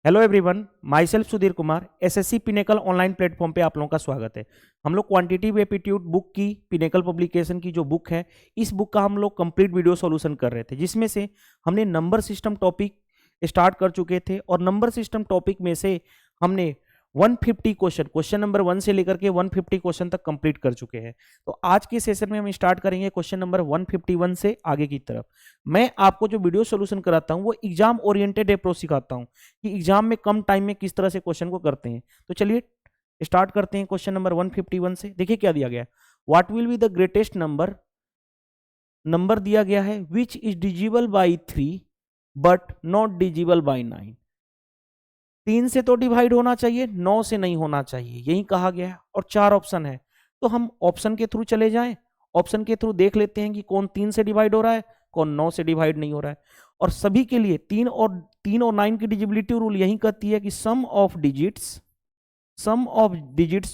Hello everyone, my self Sudhir Kumar. SSC pinnacle online platform पे आप लोगों का स्वागत है। हम लोग क्वांटिटेटिव एप्टीट्यूड बुक की, पिनेकल पब्लिकेशन की जो बुक है, इस बुक का हम लोग कंप्लीट वीडियो सॉल्यूशन कर रहे थे, जिसमें से हमने नंबर सिस्टम टॉपिक स्टार्ट कर चुके थे और नंबर सिस्टम टॉपिक में से हमने 150 क्वेश्चन नंबर 1 से लेकर के 150 क्वेश्चन तक कंप्लीट कर चुके हैं। तो आज के सेशन में हम स्टार्ट करेंगे क्वेश्चन नंबर 151 से आगे की तरफ। मैं आपको जो वीडियो सॉल्यूशन कराता हूं वो एग्जाम ओरिएंटेड अप्रोच सिखाता हूं कि एग्जाम में कम टाइम में किस तरह से क्वेश्चन को करते हैं। तो चलिए स्टार्ट करते हैं क्वेश्चन नंबर 151 से। देखिए क्या दिया गया है, what will be the greatest number. Number दिया गया है which is divisible by 3 but not डिजिबल by 9। 3 से तो डिवाइड होना चाहिए, 9 से नहीं होना चाहिए, यही कहा गया है। और 4 ऑप्शन है, तो हम ऑप्शन के थ्रू चले जाएं। ऑप्शन के थ्रू देख लेते हैं कि कौन 3 से डिवाइड हो रहा है, कौन 9 से डिवाइड नहीं हो रहा है। और सभी के लिए 3 और 9 की डिजिबिलिटी रूल यही कहती है कि सम ऑफ डिजिट्स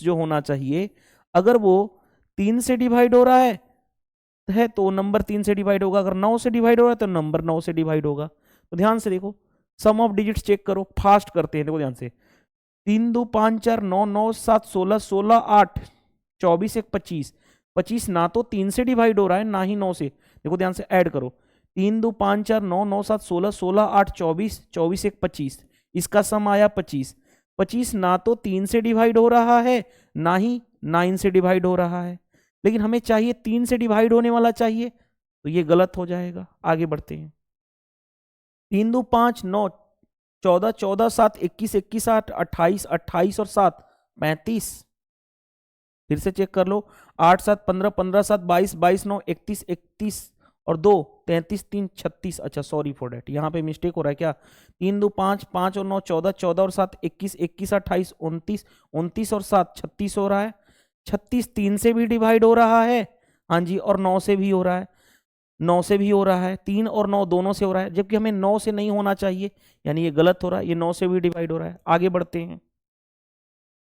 जो होना चाहिए, अगर वो 3 से डिवाइड हो रहा है तो नंबर 3 से डिवाइड होगा, अगर 9 से डिवाइड हो रहा है तो नंबर 9 से डिवाइड होगा। तो ध्यान से देखो, सम ऑफ डिजिट्स चेक करो, फास्ट करते हैं। देखो ध्यान से, 3 2 5 4 9 9 7 16 16 8 24 1 25। 25 ना तो 3 से डिवाइड हो रहा है ना ही 9 से। देखो ध्यान से ऐड करो, 3 2 5 4 9 9 7 16 16 8 24 24 1 25। इसका सम आया 25। 25 ना तो 3 से डिवाइड हो रहा है ना ही 9 से डिवाइड हो रहा है, लेकिन हमें चाहिए 3 से डिवाइड होने वाला चाहिए, तो ये गलत हो जाएगा। आगे बढ़ते हैं। 3 2 5 9 14 14 7 21 21 8 28 28 और 7 35। फिर से चेक कर लो, 8 7 15 15 7 22 22 9 31 31 और 2 33 3 36। अच्छा सॉरी फॉर डेट, यहाँ पे मिस्टेक हो रहा है क्या। 3 2 5 5 और 9 14 14 और 7 21 21 28 29 29 और 7 36 हो रहा है। 36 3 से भी डिवाइड हो रहा है, हाँ जी, और 9 से भी हो रहा है। 9 से भी हो रहा है, 3 और 9 दोनों से हो रहा है, जबकि हमें 9 से नहीं होना चाहिए, यानी ये गलत हो रहा है। ये 9 से भी डिवाइड हो रहा है। आगे बढ़ते हैं।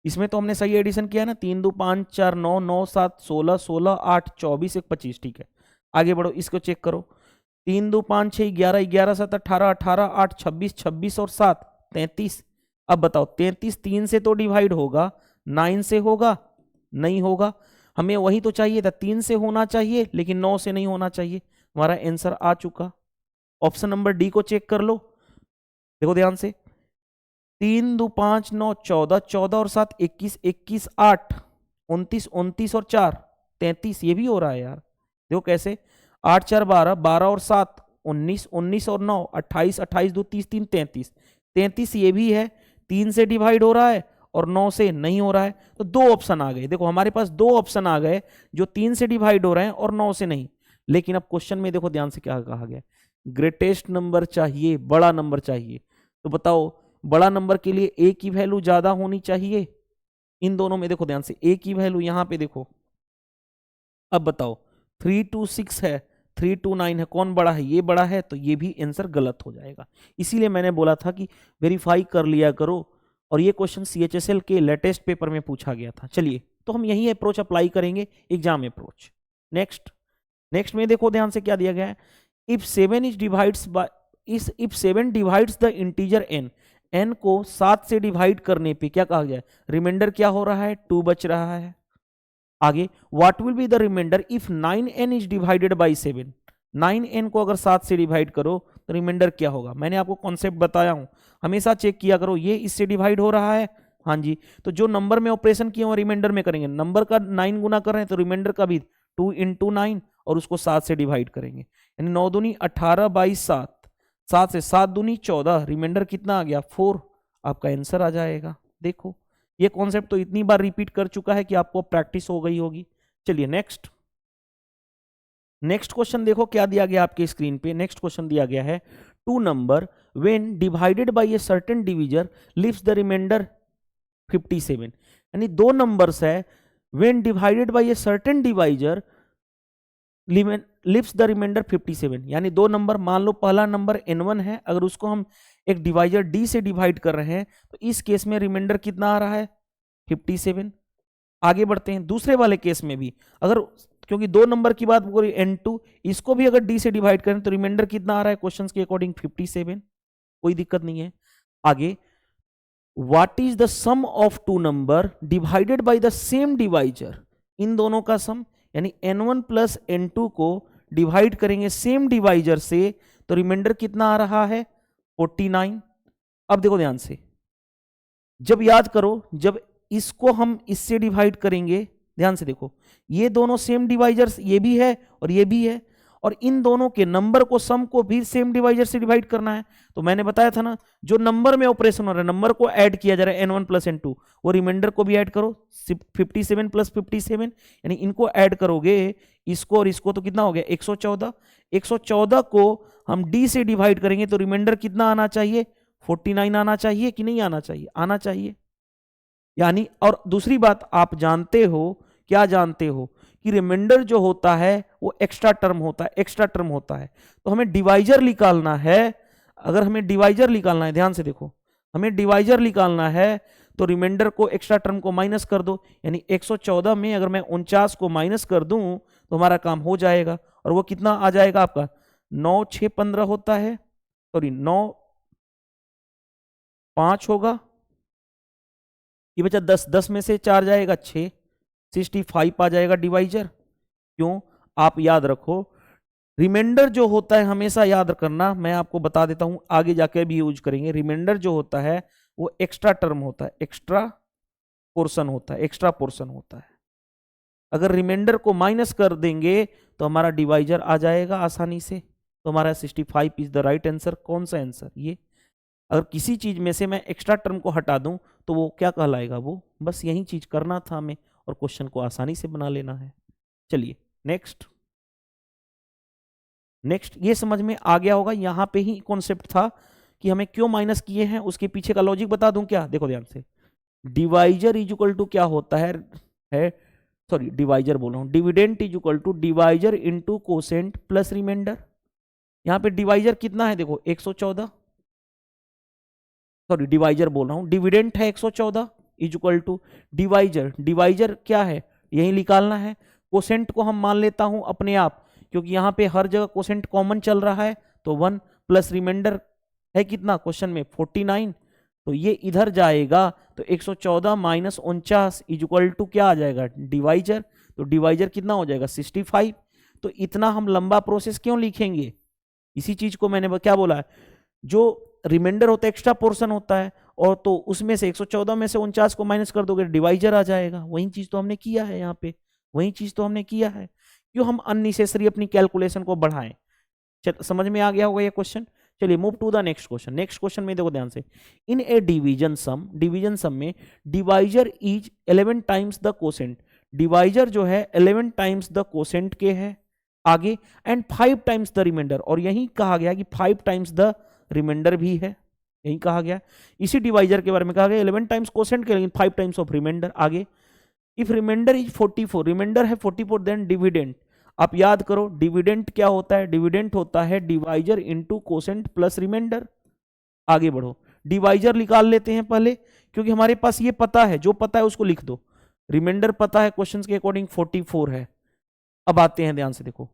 इसमें तो हमने सही एडिशन किया ना, 3 2 5 4 9 9 7 16 16 8 24 1 25। ठीक है, आगे बढ़ो, इसको चेक करो। 3 2 5 6 11 11 7 18 18 8 26 26 और 7 33। अब बताओ, 33 3 से तो डिवाइड होगा, 9 से होगा नहीं होगा। हमें वही तो चाहिए था, 3 से होना चाहिए लेकिन 9 से नहीं होना चाहिए। हमारा आंसर आ चुका। ऑप्शन नंबर डी को चेक कर लो। देखो ध्यान से, 3 2 5 9 14 14 और 7 21 21 8 29 29 और 4 33। ये भी हो रहा है यार, देखो कैसे, 8 4 12 12 और 7 19 19 और 9 28 28 2 30 3 33 33। ये भी है, 3 से डिवाइड हो रहा है और 9 से नहीं हो रहा है। तो 2 ऑप्शन आ गए। देखो हमारे पास 2 ऑप्शन आ गए जो 3 से डिवाइड हो रहे हैं और 9 से नहीं। लेकिन अब क्वेश्चन में देखो ध्यान से क्या कहा गया, ग्रेटेस्ट नंबर चाहिए, बड़ा नंबर चाहिए। तो बताओ, बड़ा नंबर के लिए ए की वैल्यू ज्यादा होनी चाहिए। इन दोनों में देखो ध्यान से, ए की वैल्यू यहां पे देखो। अब बताओ, 3 2 6 है, 3 2 9 है, कौन बड़ा है, ये बड़ा है, तो ये भी आंसर गलत हो जाएगा। इसीलिए मैंने बोला था कि वेरीफाई कर लिया करो। और ये क्वेश्चन सीएचएसएल के लेटेस्ट पेपर में पूछा गया था। चलिए, तो हम यही अप्रोच अप्लाई करेंगे, एग्जाम अप्रोच। नेक्स्ट में देखो ध्यान से क्या दिया गया है, if 7 is divides by if 7 divides the integer n को 7 से डिवाइड करने पे क्या कहा गया है, रिमाइंडर क्या हो रहा है, 2 बच रहा है। आगे, what will be the remainder if 9n is divided by 7। 9n को अगर 7 से डिवाइड करो तो रिमाइंडर क्या होगा। मैंने आपको कॉन्सेप्ट बताया हूं, हमेशा चेक किया करो, ये इससे डिवाइड हो रहा है, हाँ जी, तो जो नंबर में ऑपरेशन किए वो रिमाइंडर में करेंगे। नंबर का 9 गुना कर रहे हैं तो रिमाइंडर का भी 2 × 9 और उसको 7 से डिवाइड करेंगे, यानी 9 दूनी 18 बाई 7, 7 से 7 दूनी 14, रिमाइंडर कितना आ गया, 4। आपका आंसर आ जाएगा। देखो, ये कॉन्सेप्ट तो इतनी बार रिपीट कर चुका है कि आपको प्रैक्टिस हो गई होगी। चलिए नेक्स्ट क्वेश्चन देखो क्या दिया गया आपके स्क्रीन पे। नेक्स्ट क्वेश्चन दिया गया है, 2 number when divided by a certain divisor leaves the remainder 57। यानी 2 नंबर्स है, when divided by a certain divisor leaves the remainder 57। यानी 2 नंबर, मान लो पहला नंबर n1 है, अगर उसको हम एक डिवाइजर d से डिवाइड कर रहे हैं तो इस केस में रिमाइंडर कितना आ रहा है, 57। आगे बढ़ते हैं, दूसरे वाले केस में भी अगर, क्योंकि 2 नंबर की बात करें n2, इसको भी अगर d से डिवाइड करें तो रिमाइंडर कितना आ रहा है क्वेश्चंस के अकॉर्डिंग, 57। कोई दिक्कत नहीं है। आगे, what is the sum of two number divided by the same divisor, इन दोनों का सम, यानी n1 प्लस n2 को डिवाइड करेंगे सेम डिवाइजर से तो रिमाइंडर कितना आ रहा है 49। अब देखो ध्यान से, जब याद करो, जब इसको हम इससे डिवाइड करेंगे, ध्यान से देखो, ये दोनों सेम डिवाइजर्स, ये भी है और ये भी है, और इन दोनों के नंबर को सम को भी सेम डिवाइजर से डिवाइड करना है। तो मैंने बताया था ना, जो नंबर में ऑपरेशन हो रहा है, नंबर को ऐड किया जा रहा है n1 प्लस n2, वो रिमाइंडर को भी ऐड करो 57 प्लस 57, यानी इनको ऐड करोगे, इसको और इसको, तो कितना हो गया 114। 114 को हम d से डिवाइड करेंगे तो रिमाइंडर कितना आना चाहिए 49 आना चाहिए कि नहीं आना चाहिए, आना चाहिए। यानी, और दूसरी बात आप जानते हो, क्या जानते हो कि रिमाइंडर जो होता है वो एक्स्ट्रा टर्म होता है, एक्स्ट्रा टर्म होता है। तो हमें डिवाइजर निकालना है, अगर हमें डिवाइजर निकालना है, ध्यान से देखो, हमें डिवाइजर निकालना है तो रिमाइंडर को, एक्स्ट्रा टर्म को माइनस कर दो, यानी 114 में अगर मैं 49 को माइनस कर दूं तो हमारा काम हो जाएगा। और वो कितना आ जाएगा आपका 9 6 15 होता है, सॉरी 9 5 होगा, ये बचा 10, 10 में से 4 जाएगा 6, 65 आ जाएगा डिवाइजर। क्यों, आप याद रखो, रिमाइंडर जो होता है, हमेशा याद करना, मैं आपको बता देता हूं, आगे जाकर भी यूज करेंगे, रिमाइंडर जो होता है वो एक्स्ट्रा टर्म होता है, एक्स्ट्रा पोर्शन होता है, एक्स्ट्रा पोर्शन होता है। अगर रिमाइंडर को माइनस कर देंगे तो हमारा डिवाइजर आ जाएगा आसानी से, तो हमारा 65 इज द राइट आंसर। कौन सा आंसर, ये। अगर किसी चीज में से मैं एक्स्ट्रा टर्म को हटा दूं तो वो क्या कहलाएगा, वो बस यही चीज करना था हमें, और क्वेश्चन को आसानी से बना लेना है। चलिए नेक्स्ट, ये समझ में आ गया होगा, यहां पे ही कॉन्सेप्ट था कि हमें क्यों माइनस किए हैं, उसके पीछे का लॉजिक बता दूं क्या, देखो ध्यान से, डिवाइजर इज इक्वल टू क्या होता है सॉरी डिवाइजर बोल रहा हूं, dividend is equal to divisor into quotient plus remainder. यहां पे डिवाइजर कितना है, देखो 114, सॉरी डिवाइजर बोल रहा हूं, डिविडेंट है 114 is equal to divisor, divisor क्या है यही निकालना है। कोसेंट को हम मान लेता हूं अपने आप, क्योंकि यहां पे हर जगह कोसेंट कॉमन चल रहा है, तो 1 प्लस रिमाइंडर है कितना क्वेश्चन में 49, तो ये इधर जाएगा, तो 114 माइनस 49 इज इक्वल टू क्या आ जाएगा डिवाइजर, तो डिवाइजर कितना हो जाएगा 65। तो इतना हम लंबा प्रोसेस क्यों लिखेंगे, इसी चीज को मैंने क्या बोला है, जो रिमाइंडर होता है एक्स्ट्रा पोर्शन होता है, और तो उसमें से 114 में से 49 को माइनस कर दोगे डिवाइजर आ जाएगा। वही चीज तो हमने किया है यहाँ पे, वही चीज तो हमने किया है, क्यों हम अननेसेसरी अपनी कैलकुलेशन को बढ़ाएं। समझ में आ गया होगा ये क्वेश्चन। चलिए move to the next question. Next question में देखो ध्यान से, इन ए डिवीजन सम, डिवीजन सम में divisor is 11 times the quotient, divisor जो है 11 टाइम्स द कोसेंट के है आगे, एंड 5 टाइम्स द रिमाइंडर, और यही कहा गया कि 5 टाइम्स द रिमाइंडर भी है, यही कहा गया। इसी डिवाइजर के बारे में कहा गया 11 टाइम्स कोसेंट के, लेकिन 5 टाइम्स ऑफ रिमाइंडर आगे। इफ रिमाइंडर इज 44, रिमाइंडर है 44, देन डिविडेंट, आप याद करो डिविडेंट क्या होता है, डिविडेंट होता है divisor into quotient plus remainder. आगे बढ़ो, डिवाइजर निकाल लेते हैं पहले, क्योंकि हमारे पास ये पता है, जो पता है उसको लिख दो। रिमाइंडर पता है क्वेश्चन के अकॉर्डिंग 44 है। अब आते हैं ध्यान से देखो,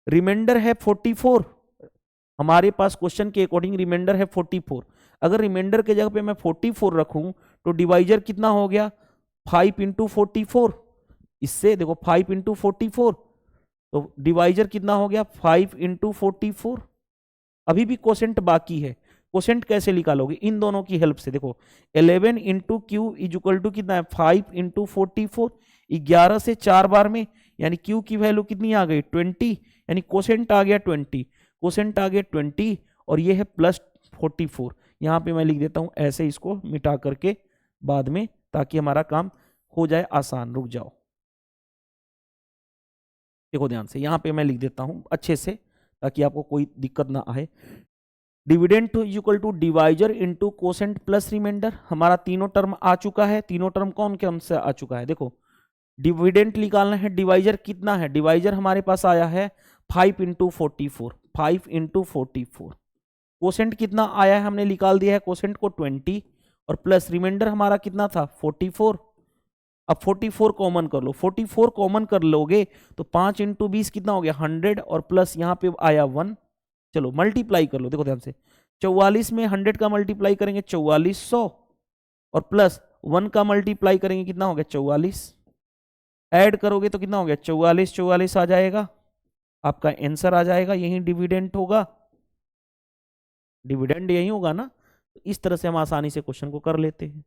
रिमाइंडर है 44, हमारे पास क्वेश्चन के अकॉर्डिंग रिमाइंडर है 44। अगर रिमाइंडर के जगह पे मैं 44 रखूं तो डिवाइजर कितना हो गया 5 इंटू 44, इससे देखो 5 इंटू 44, तो डिवाइजर कितना हो गया 5 इंटू 44। अभी भी कोसेंट बाकी है, कोसेंट कैसे निकालोगे, इन दोनों की हेल्प से। देखो 11 into Q is equal to कितना है 5 इंटू 44, 11 से 4 बार में, यानी क्यू की वैल्यू कितनी आ गई 20, यानी कोसेंट आ गया 20, कोसेंट आ गया 20, और ये है प्लस 44। यहां पे मैं लिख देता हूं ऐसे, इसको मिटा करके बाद में, ताकि हमारा काम हो जाए आसान। रुक जाओ, देखो ध्यान से, यहां पे मैं लिख देता हूं अच्छे से ताकि आपको कोई दिक्कत ना आए। Dividend to equal to divisor into quotient plus remainder, हमारा तीनों टर्म आ चुका है। तीनों टर्म कौन के हमसे आ चुका है, देखो डिविडेंड निकालना है, डिवाइजर कितना है, डिवाइजर हमारे पास आया है 5 इंटू 44, 5 इंटू 44। कोसेंट कितना आया है हमने निकाल दिया है, कोसेंट को 20, और प्लस रिमाइंडर हमारा कितना था 44। अब 44 कॉमन कर लो, 44 कॉमन कर लोगे तो 5 इंटू 20 कितना हो गया 100, और प्लस यहाँ पे आया 1। चलो मल्टीप्लाई कर लो, देखो ध्यान से, 44 में 100 का मल्टीप्लाई करेंगे 4400, और प्लस 1 का मल्टीप्लाई करेंगे कितना हो गया 44, ऐड करोगे तो कितना हो गया 44, 44 आ जाएगा, आपका आंसर आ जाएगा, यही डिविडेंड होगा, डिविडेंड यही होगा ना। तो इस तरह से हम आसानी से क्वेश्चन को कर लेते हैं।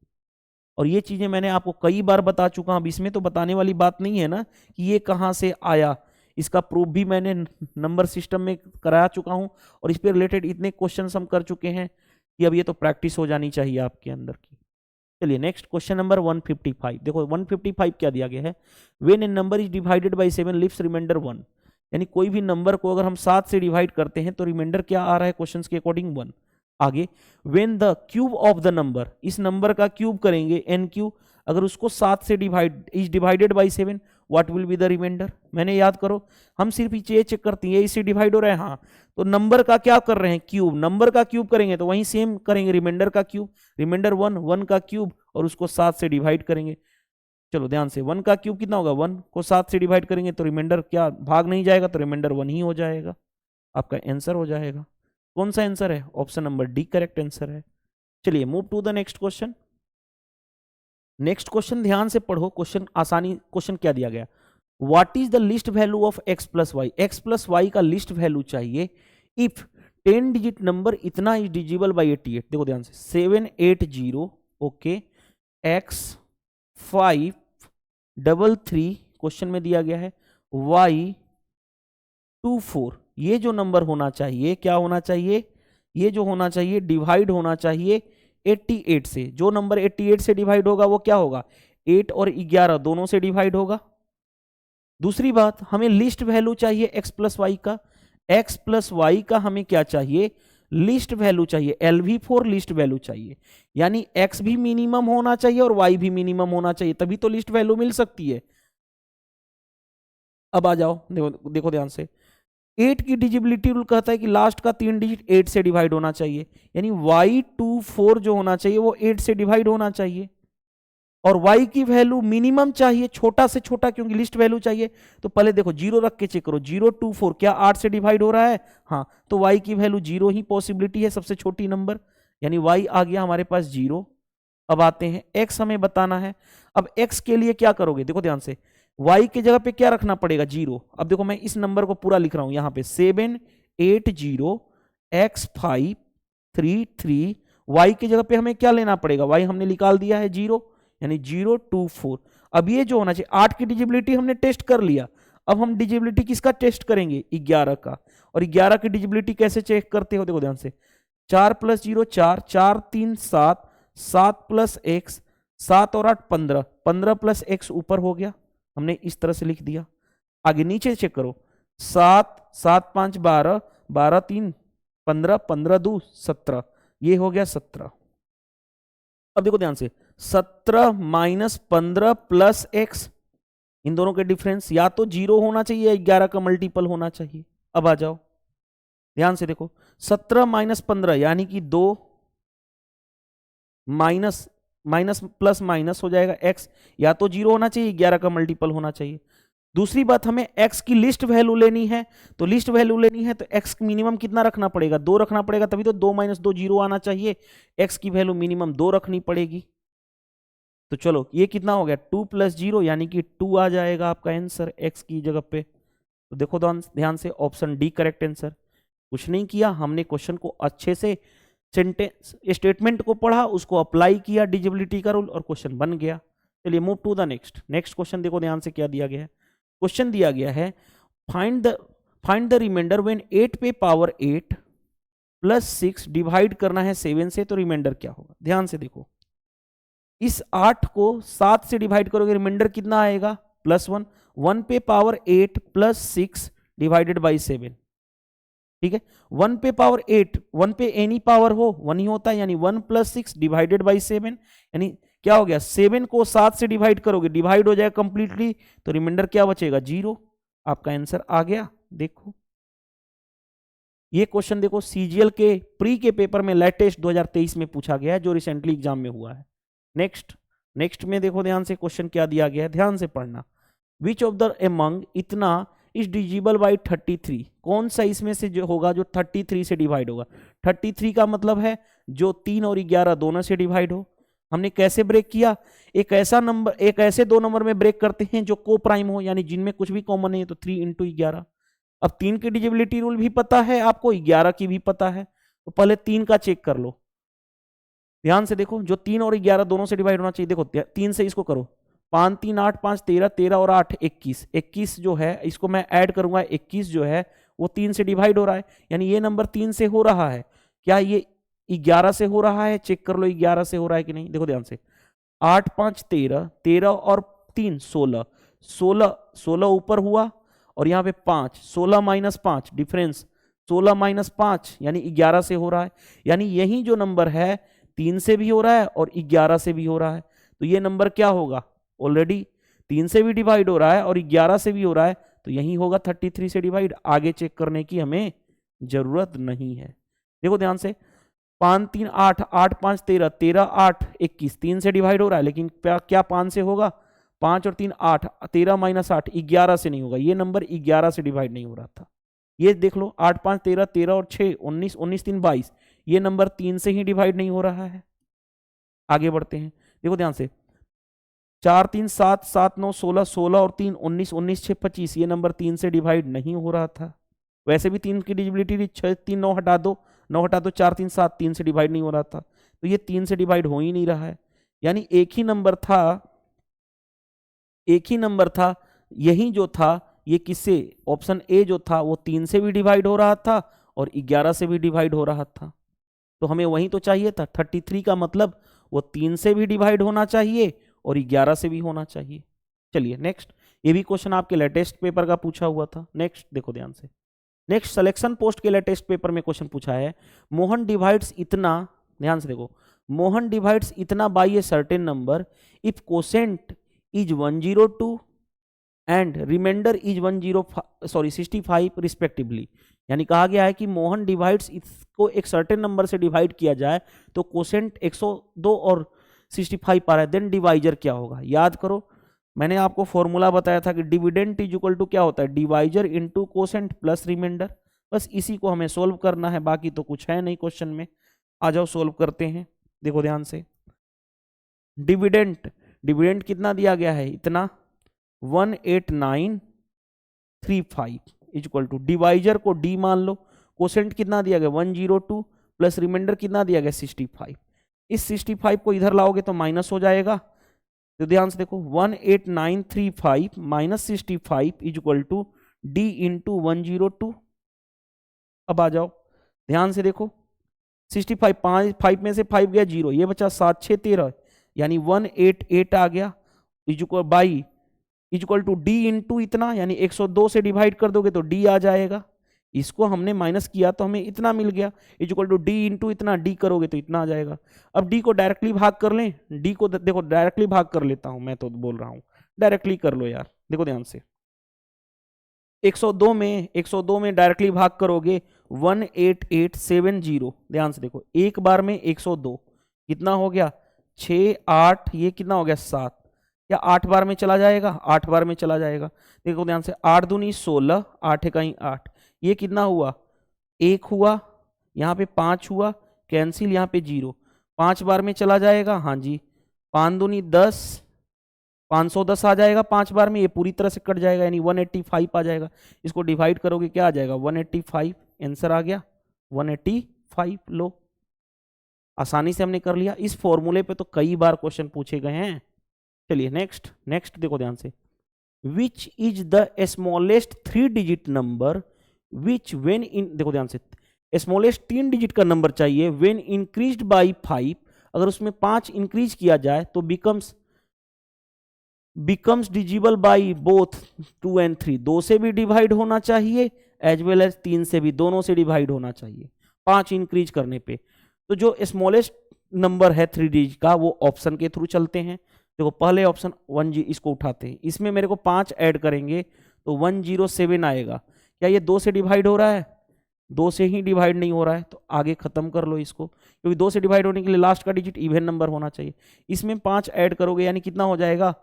और ये चीजें मैंने आपको कई बार बता चुका हूं, अब इसमें तो बताने वाली बात नहीं है ना कि ये कहां से आया, इसका प्रूफ भी मैंने नंबर सिस्टम में करा चुका हूं, और इस पे रिलेटेड इतने क्वेश्चंस हम कर चुके हैं कि अब ये तो प्रैक्टिस हो जानी चाहिए आपके अंदर की। चलिए नेक्स्ट क्वेश्चन नंबर 155। देखो 155 क्या दिया गया है, when a number is divided by 7 leaves remainder 1, यानी कोई भी नंबर को अगर हम 7 से डिवाइड करते हैं तो रिमाइंडर क्या आ रहा है क्वेश्चंस के अकॉर्डिंग 1। आगे when the cube of the number, इस नंबर का क्यूब करेंगे एन क्यू, अगर उसको 7 से divided by 7 what will be the remainder. मैंने याद करो, हम सिर्फ ये चेक करते हैं इससे डिवाइड हो रहा है, हाँ तो नंबर का क्या कर रहे हैं क्यूब, नंबर का क्यूब करेंगे तो वहीं सेम करेंगे रिमाइंडर का क्यूब, रिमाइंडर 1, 1 का क्यूब और उसको 7 से डिवाइड करेंगे। चलो ध्यान से, 1 का क्यूब कितना होगा, 1 को 7 से डिवाइड करेंगे तो रिमाइंडर क्या भाग नहीं जाएगा, तो रिमाइंडर 1 ही हो जाएगा, आपका आंसर हो जाएगा। कौन सा आंसर है, option number D correct answer है। चलिए move to the next question. Next question ध्यान से पढ़ो, क्वेश्चन आसानी, क्वेश्चन क्या दिया गया, what is the least value of x plus Y, X plus Y का लिस्ट वैल्यू चाहिए इफ 10 डिजिट नंबर इतना इज डिजिबल बाई 88। देखो ध्यान से 780 ओके x533 क्वेश्चन में दिया गया है y24, ये जो नंबर होना चाहिए क्या होना चाहिए, ये जो होना चाहिए डिवाइड होना चाहिए 88 से, जो नंबर 88 से डिवाइड होगा वो क्या होगा 8 और 11 दोनों से डिवाइड होगा। दूसरी बात हमें लिस्ट वैल्यू चाहिए x प्लस वाई का, x प्लस वाई का हमें क्या चाहिए लिस्ट वैल्यू चाहिए, LV4 लिस्ट वैल्यू चाहिए, यानी x भी मिनिमम होना चाहिए और y भी मिनिमम होना चाहिए, तभी तो लिस्ट वैल्यू मिल सकती है। अब आ जाओ, देखो देखो ध्यान से, 8 की डिजिबिलिटी रूल कहता है कि लास्ट का 3 डिजिट 8 से डिवाइड होना चाहिए, यानी y24 जो होना चाहिए वो 8 से डिवाइड होना चाहिए, और y की वैल्यू मिनिमम चाहिए, छोटा से छोटा, क्योंकि लिस्ट वैल्यू चाहिए। तो पहले देखो 0 रख के चेक करो, 024 क्या 8 से डिवाइड हो रहा है, हाँ तो y की वैल्यू 0 ही पॉसिबिलिटी है, सबसे छोटी नंबर, यानी y आ गया हमारे पास 0। अब आते हैं x हमें बताना है, अब x के लिए क्या करोगे, देखो ध्यान से, y की जगह पे क्या रखना पड़ेगा 0। अब देखो मैं इस नंबर को पूरा लिख रहा हूं यहां पे 780x533, y की जगह पे हमें क्या लेना पड़ेगा, y हमने निकाल दिया है 0, यानी 024। अब ये जो होना चाहिए, 8 की डिजिबिलिटी हमने टेस्ट कर लिया, अब हम डिजिबिलिटी किसका टेस्ट करेंगे 11 का, और 11 की डिजिबिलिटी कैसे चेक करते हो, देखो ध्यान से 4 + 0 4, 4 3 7, 7 + x 7 और 8 15, 15 + x ऊपर हो गया, हमने इस तरह से लिख दिया। आगे नीचे चेक करो 7 7 5 12, 12 3 15, 15 2 17, ये हो गया 17। अब देखो ध्यान से 17 - 15 + x, इन दोनों के डिफरेंस या तो 0 होना चाहिए या 11 का मल्टीपल होना चाहिए। अब आ जाओ ध्यान से देखो 17 - 15 यानी कि 2 माइनस माइनस प्लस माइनस हो जाएगा, x या तो 0 होना चाहिए 11 का मल्टीपल होना चाहिए। दूसरी बात हमें x की लिस्ट वैल्यू लेनी है, तो लिस्ट वैल्यू लेनी है तो x मिनिमम कितना रखना पड़ेगा 2 रखना पड़ेगा, तभी तो 2 - 2 0 आना चाहिए, x की वैल्यू मिनिमम 2 रखनी पड़ेगी। तो चलो ये कितना हो गया 2 + 0 यानी कि 2 आ जाएगा आपका आंसर x की जगह पे। तो देखो ध्यान से ऑप्शन डी करेक्ट आंसर। कुछ नहीं किया हमने, क्वेश्चन को अच्छे से सेंटेंस स्टेटमेंट को पढ़ा, उसको अप्लाई किया डिजिबिलिटी का रूल और क्वेश्चन बन गया। चलिए move to the next question देखो ध्यान से क्या दिया गया है। क्वेश्चन दिया गया है फाइंड द रिमाइंडर व्हेन 8 पे पावर 8 + 6 डिवाइड करना है 7 से, तो रिमाइंडर क्या होगा। ध्यान से देखो इस 8 को 7 से डिवाइड करोगे रिमाइंडर कितना आएगा +1, 1 पे पावर 8 + 6 डिवाइडेड बाई 7, ठीक है। 1 पे पावर 8, 1 पे एनी पावर हो 1 ही होता है, यानी 1 + 6 डिवाइडेड बाई 7, यानी क्या हो गया 7 को 7 से डिवाइड करोगे डिवाइड हो जाएगा कंप्लीटली, तो रिमाइंडर क्या बचेगा 0। आपका आंसर आ गया। देखो ये क्वेश्चन देखो सीजीएल के प्री के पेपर में लेटेस्ट 2023 में पूछा गया है, जो रिसेंटली एग्जाम में हुआ है। नेक्स्ट में देखो ध्यान से क्वेश्चन क्या दिया गया है, ध्यान से पढ़ना। विच ऑफ द एमंग इतना इज डिजिबल बाई 33, कौन सा इसमें से जो होगा जो 33 से डिवाइड होगा। 33 का मतलब है जो 3 और 11 दोनों से डिवाइड हो, हमने कैसे ब्रेक किया, एक ऐसा नंबर, एक ऐसे दो नंबर में ब्रेक करते हैं जो को प्राइम हो, यानी जिनमें कुछ भी कॉमन नहीं है, तो 3 इंटू 11। अब 3 की डिजिबिलिटी रूल भी पता है आपको, 11 की भी पता है, तो पहले 3 का चेक कर लो। ध्यान से देखो, जो 3 और 11 दोनों से डिवाइड होना चाहिए, देखो 3 से इसको करो, 5 3 8 5 13, 13 और 8 21, 21 जो है इसको मैं ऐड करूंगा, 21 जो है वो 3 से डिवाइड हो रहा है, यानी ये नंबर 3 से हो रहा है। क्या ये 11 से हो रहा है? चेक कर लो 11 से हो रहा है कि नहीं। देखो ध्यान से, 8 5 13, 13 और 3 16, 16 16 ऊपर हुआ, और यहाँ पे 5, 16 माइनस 5 डिफरेंस, 16 माइनस 5 यानी 11 से हो रहा है। यानी यही जो नंबर है 3 से भी हो रहा है और 11 से भी हो रहा है, तो ये नंबर क्या होगा, ऑलरेडी 3 से भी डिवाइड हो रहा है और 11 से भी हो रहा है, तो यही होगा 33 से डिवाइड। आगे चेक करने की हमें जरूरत नहीं है। देखो ध्यान से, 5 3 8, 8 5 13, 13 8 21, 3 से डिवाइड हो रहा है, लेकिन क्या 5 से होगा? 5 और 3 8, 13 माइनस 8 11 से नहीं होगा, ये नंबर 11 से डिवाइड नहीं हो रहा था। ये देख लो, 8 5 13, 13 और 6 19, 19 3 22, ये नंबर 3 से ही डिवाइड नहीं हो रहा है। आगे बढ़ते हैं, देखो ध्यान से, 4 3 7, 7 9 16, 16 और 3 19, 19 6 25, ये नंबर 3 से डिवाइड नहीं हो रहा था। वैसे भी 3 की डिजिबिलिटी थी, 6 3 9 हटा दो, 9 हटा दो, 4 3 7, 3 से डिवाइड नहीं हो रहा था, तो ये 3 से डिवाइड हो ही नहीं रहा है। यानी एक ही नंबर था, एक ही नंबर था, यही जो था ये किससे, ऑप्शन ए जो था वो 3 से भी डिवाइड हो रहा था और 11 से भी डिवाइड हो रहा था, तो हमें वही तो चाहिए था। 33 का मतलब वो 3 से भी डिवाइड होना चाहिए और 11 से भी होना चाहिए। चलिए नेक्स्ट, ये भी क्वेश्चन आपके लेटेस्ट पेपर का पूछा हुआ था। नेक्स्ट देखो ध्यान से, नेक्स्ट सिलेक्शन पोस्ट के लेटेस्ट पेपर में क्वेश्चन पूछा है, मोहन डिवाइड्स इतना, ध्यान से देखो, मोहन डिवाइड्स इतना by a certain number if quotient is 102 and remainder is 65 respectively. यानी कहा गया है कि मोहन डिवाइड्स इसको एक सर्टेन नंबर से डिवाइड किया जाए तो कोसेंट 102 और 65 आ रहा है, देन डिवाइजर क्या होगा। याद करो, मैंने आपको फॉर्मूला बताया था कि डिविडेंड इज इक्वल टू क्या होता है, divisor into quotient plus remainder. बस इसी को हमें सोल्व करना है, बाकी तो कुछ है नहीं क्वेश्चन में। आ जाओ सोल्व करते हैं। देखो ध्यान से, डिविडेंड, डिविडेंड कितना दिया गया है, इतना 18935 इक्वल टू, डिवाइजर को डी मान लो, कोसेंट कितना दिया गया 102 प्लस रिमाइंडर कितना दिया गया 65। इस 65 को इधर लाओगे तो माइनस हो जाएगा, तो ध्यान से देखो 18935 minus 65 equal to D into 102। अब आ जाओ, ध्यान से देखो, 65 5 में से 5 गया 0, ये बचा 7 6 13, यानी 188 आ गया, equal by equal to D into इतना, यानी 102 से डिवाइड कर दोगे तो डी आ जाएगा। इसको हमने माइनस किया तो हमें इतना मिल गया, इक्वल टू डी इंटू इतना, डी करोगे तो इतना आ जाएगा। अब डी को डायरेक्टली भाग कर लें, डी को देखो डायरेक्टली भाग कर लेता हूं, मैं तो बोल रहा हूं डायरेक्टली कर लो यार। देखो ध्यान से, 102 में डायरेक्टली भाग करोगे 18870। ध्यान से देखो, एक बार में 102 कितना हो गया 6 8, ये कितना हो गया 7, या 8 बार में चला जाएगा, 8 बार में चला जाएगा। देखो ध्यान से, 8 दूनी 16, 8 है कहीं 8, ये कितना हुआ 1 हुआ, यहाँ पे 5 हुआ, कैंसिल, यहाँ पे 0, 5 बार में चला जाएगा, हाँ जी, 5 दूनी 10, 510 आ जाएगा 5 बार में, ये पूरी तरह से कट जाएगा, यानी 185 आ जाएगा। इसको डिवाइड करोगे क्या आ जाएगा 185, आंसर आ गया 185। लो, आसानी से हमने कर लिया। इस फॉर्मूले पे तो कई बार क्वेश्चन पूछे गए हैं। चलिए नेक्स्ट, नेक्स्ट देखो ध्यान से, which is the smallest 3 digit number which when in, देखो ध्यान से, स्मॉलेस्ट 3 डिजिट का नंबर चाहिए, व्हेन इंक्रीज्ड बाय 5, अगर उसमें 5 इंक्रीज किया जाए तो बिकम्स डिजिबल बाई बोथ 2 and 3, 2 से भी डिवाइड होना चाहिए एज वेल एज 3 से भी, दोनों से डिवाइड होना चाहिए 5 इंक्रीज करने पे। तो जो स्मॉलेस्ट नंबर है 3 डिजिट का वो ऑप्शन के थ्रू चलते हैं। देखो पहले ऑप्शन 1G, इसको उठाते हैं, इसमें मेरे को 5 ऐड करेंगे तो 107 आएगा। क्या ये 2 से डिवाइड हो रहा है? 2 से ही डिवाइड नहीं हो रहा है, तो आगे खत्म कर लो इसको, क्योंकि 2 से डिवाइड होने के लिए लास्ट का डिजिट इवन नंबर होना चाहिए। इसमें 5 ऐड करोगे यानी कितना हो जाएगा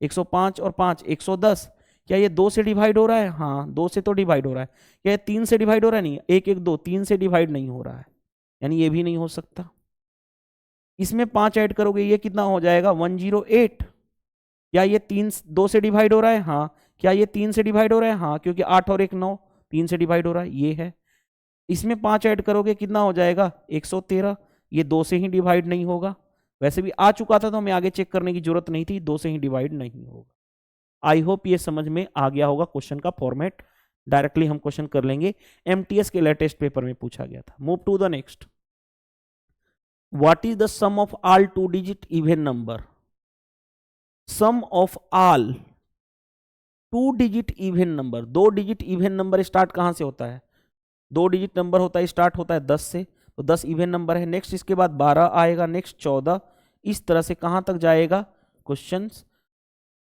105 और 5 110। क्या ये 2 से डिवाइड हो रहा है? हाँ 2 से तो डिवाइड हो रहा है। क्या ये 3 से डिवाइड हो रहा है? नहीं, 1 1 2, 3 से डिवाइड नहीं हो रहा है, यानी ये भी नहीं हो सकता। इसमें 5 ऐड करोगे ये कितना हो जाएगा 108। क्या ये 2 से डिवाइड हो रहा है? हाँ। क्या ये 3 से डिवाइड हो रहा है? हाँ, क्योंकि 8 और 1 9, 3 से डिवाइड हो रहा है, ये है। इसमें 5 ऐड करोगे कितना हो जाएगा 113। ये 2 से ही डिवाइड नहीं होगा, वैसे भी आ चुका था तो हमें आगे चेक करने की जरूरत नहीं थी, 2 से ही डिवाइड नहीं होगा। आई होप ये समझ में आ गया होगा क्वेश्चन का फॉर्मेट। डायरेक्टली हम क्वेश्चन कर लेंगे, एमटीएस के लेटेस्ट पेपर में पूछा गया था। Move to the next. What is the sum of all 2 digit even number? Sum of all 2 digit even number. 2 digit even number start कहां से होता है? 2 डिजिट नंबर होता है, स्टार्ट होता है 10 से, तो 10 इवन नंबर है। नेक्स्ट इसके बाद 12 आएगा, नेक्स्ट 14, इस तरह से कहां तक जाएगा क्वेश्चन।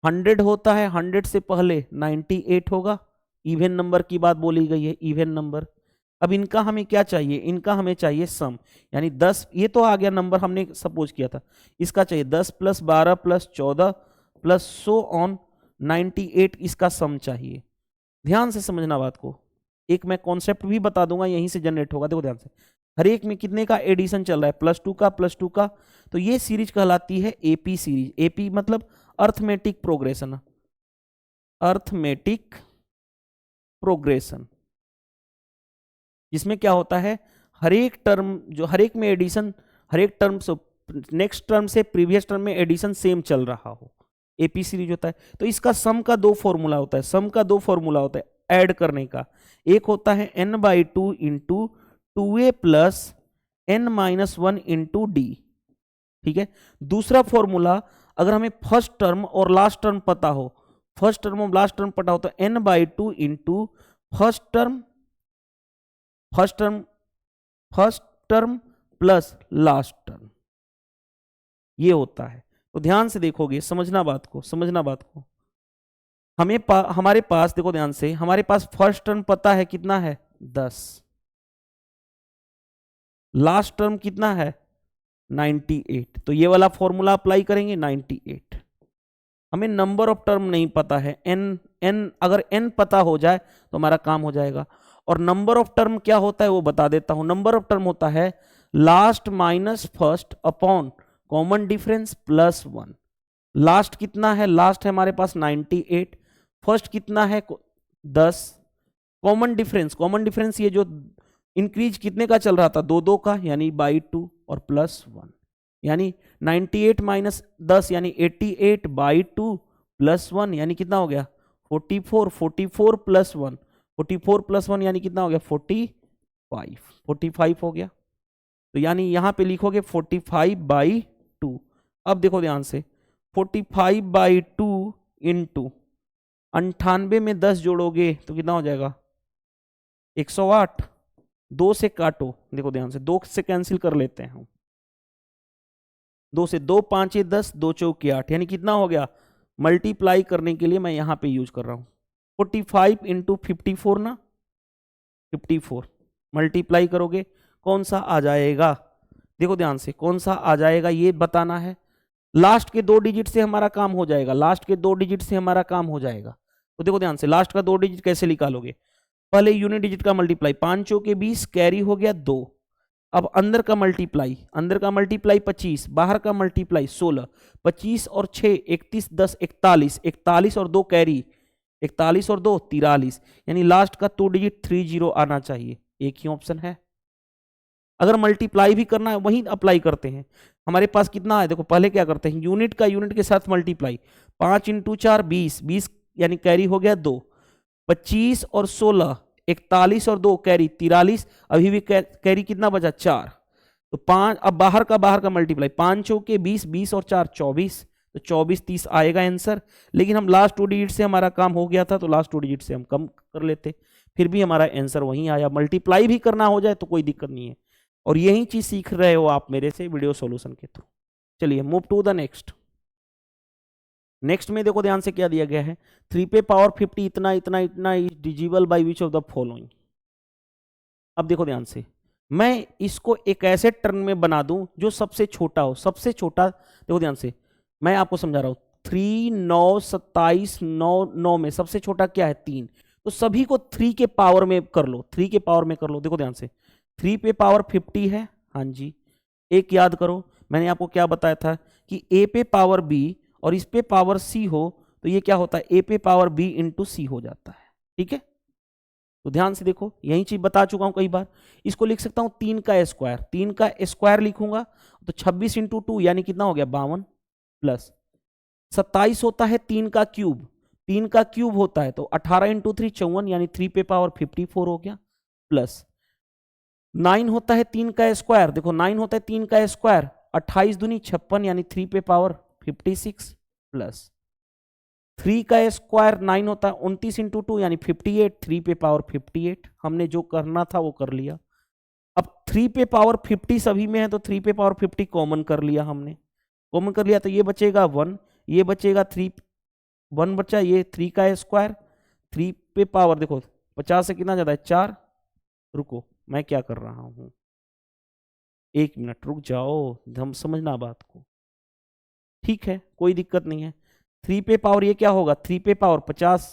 100 होता है, 100 से पहले 98 होगा। इवन नंबर की बात बोली गई है, इवन नंबर। अब इनका हमें क्या चाहिए? इनका हमें चाहिए सम, यानी 10, ये तो आ गया नंबर हमने सपोज किया था। इसका चाहिए 10 plus 12 plus 14 plus so on 98, इसका सम चाहिए। ध्यान से समझना बात को, एक मैं कॉन्सेप्ट भी बता दूंगा, यहीं से जनरेट होगा। देखो ध्यान से, हर एक में कितने का एडिशन चल रहा है? +2 का, +2 का। तो ये सीरीज कहलाती है एपी सीरीज। एपी मतलब अर्थमेटिक प्रोग्रेशन, अर्थमेटिक प्रोग्रेशन, जिसमें क्या होता है हर एक टर्म, जो हर एक में एडिशन, हर एक टर्म से नेक्स्ट टर्म से प्रीवियस टर्म में एडिशन सेम चल रहा हो, एपी सीरीज होता है। तो इसका सम का 2 फॉर्मूला होता है, सम का 2 फॉर्मूला होता है ऐड करने का। एक होता है n/2 into 2a plus n-1 into D, ठीक है। दूसरा फॉर्मूला, अगर हमें फर्स्ट टर्म और लास्ट टर्म पता हो, फर्स्ट टर्म और लास्ट टर्म पता हो, तो n/2 into first term plus last term, ये होता है। तो ध्यान से देखोगे, समझना बात को। हमारे पास देखो ध्यान से, हमारे पास फर्स्ट टर्म पता है कितना है 10, लास्ट टर्म कितना है 98, तो ये वाला फॉर्मूला अप्लाई करेंगे 98। हमें नंबर ऑफ टर्म नहीं पता है, n अगर n पता हो जाए तो हमारा काम हो जाएगा। और नंबर ऑफ टर्म क्या होता है वो बता देता हूं। नंबर ऑफ टर्म होता है last minus first upon common difference +1। Last कितना है? लास्ट है हमारे पास 98, फर्स्ट कितना है 10, कॉमन डिफरेंस ये जो इंक्रीज कितने का चल रहा था 2 का, यानी /2 और +1, यानी 98 माइनस 10 यानी 88/2 +1 यानी कितना हो गया 44, 44 + 1 यानी कितना हो गया 45 हो गया। तो यानी यहां पे लिखोगे 45/2। अब देखो ध्यान से, 45/2 इंटू 98 में 10 जोड़ोगे तो कितना हो जाएगा 108। 2 से काटो, देखो ध्यान से, 2 से कैंसिल कर लेते हैं हम। 2 से 2 5 10, 2 चौके 8, यानी कितना हो गया, मल्टीप्लाई करने के लिए मैं यहां पे यूज कर रहा हूं 45 इंटू 54 ना, 54 मल्टीप्लाई करोगे कौन सा आ जाएगा? देखो ध्यान से, कौन सा आ जाएगा ये बताना है। लास्ट के 2 डिजिट से हमारा काम हो जाएगा, लास्ट के 2 डिजिट से हमारा काम हो जाएगा। तो देखो ध्यान से, लास्ट का 2 डिजिट कैसे निकालोगे? पहले यूनिट डिजिट का मल्टीप्लाई, 5 चौके 20, कैरी हो गया 2। अब अंदर का मल्टीप्लाई 25, बाहर का मल्टीप्लाई 16, 25 और 6 31, 10 41, 41 और 2 कैरी, 41 और 2 43, यानी लास्ट का 2 डिजिट 30 आना चाहिए। एक ही ऑप्शन है। अगर मल्टीप्लाई भी करना है वहीं अप्लाई करते हैं। हमारे पास कितना है, देखो पहले क्या करते हैं, यूनिट का यूनिट के साथ मल्टीप्लाई, 5 × 4 20 यानी कैरी हो गया 2, 25 और 16 41 और 2 कैरी 43, अभी भी कैरी कितना बचा 4। तो 5, अब बाहर का मल्टीप्लाई, 5 चौके 20, 20 और 4 24, तो 24 30 आएगा आंसर। लेकिन हम लास्ट 2 डिजिट से हमारा काम हो गया था, तो लास्ट 2 डिजिट से हम कम कर लेते, फिर भी हमारा आंसर वहीं आया। मल्टीप्लाई भी करना हो जाए तो कोई दिक्कत नहीं है। और यही चीज सीख रहे हो आप मेरे से वीडियो सॉल्यूशन के थ्रू। चलिए move to the next. Next में देखो ध्यान से क्या दिया गया है, 3 पे पावर 50 इतना इतना इतना is divisible by which of the following. अब देखो ध्यान से, मैं इसको एक ऐसे टर्म में बना दूं जो सबसे छोटा हो। सबसे छोटा, देखो ध्यान से, मैं आपको समझा रहा हूं, 3 9 27 9 9 में सबसे छोटा क्या है 3, तो सभी को 3 के पावर में कर लो, 3 के पावर में कर लो। देखो ध्यान से, 3 पे पावर 50 है, हाँ जी। एक याद करो, मैंने आपको क्या बताया था कि a पे पावर b और इस पे पावर c हो तो ये क्या होता है, a पे पावर b इंटू सी हो जाता है। ठीक है, तो ध्यान से देखो, यही चीज बता चुका हूं कई बार। इसको लिख सकता हूं 3 का स्क्वायर, 3 का स्क्वायर लिखूंगा तो 26 इंटू 2 यानी कितना हो गया 52, प्लस 27 होता है 3 का क्यूब, 3 का क्यूब होता है तो 18 इंटू 3 54 यानी 3 पे पावर 54 हो गया, प्लस 9 होता है 3 का स्क्वायर, देखो 9 होता है 3 का स्क्वायर, 28 दूनी 56 यानी 3 पे पावर 56, प्लस 3 का स्क्वायर 9 होता है 29 इंटू 2 यानी 58, 3 पे पावर 58। हमने जो करना था वो कर लिया। अब 3 पे पावर 50 सभी में है तो 3 पे पावर 50 कॉमन कर लिया हमने, कॉमन कर लिया तो ये बचेगा 1, ये बचेगा 3, 1 बचा, ये 3 का स्क्वायर, 3 पे पावर देखो 50 से कितना ज्यादा है 4, रुको मैं क्या कर रहा हूं, 1 मिनट रुक जाओ, हम समझना बात को। ठीक है कोई दिक्कत नहीं है, 3 पे पावर ये क्या होगा, 3 पे पावर 50,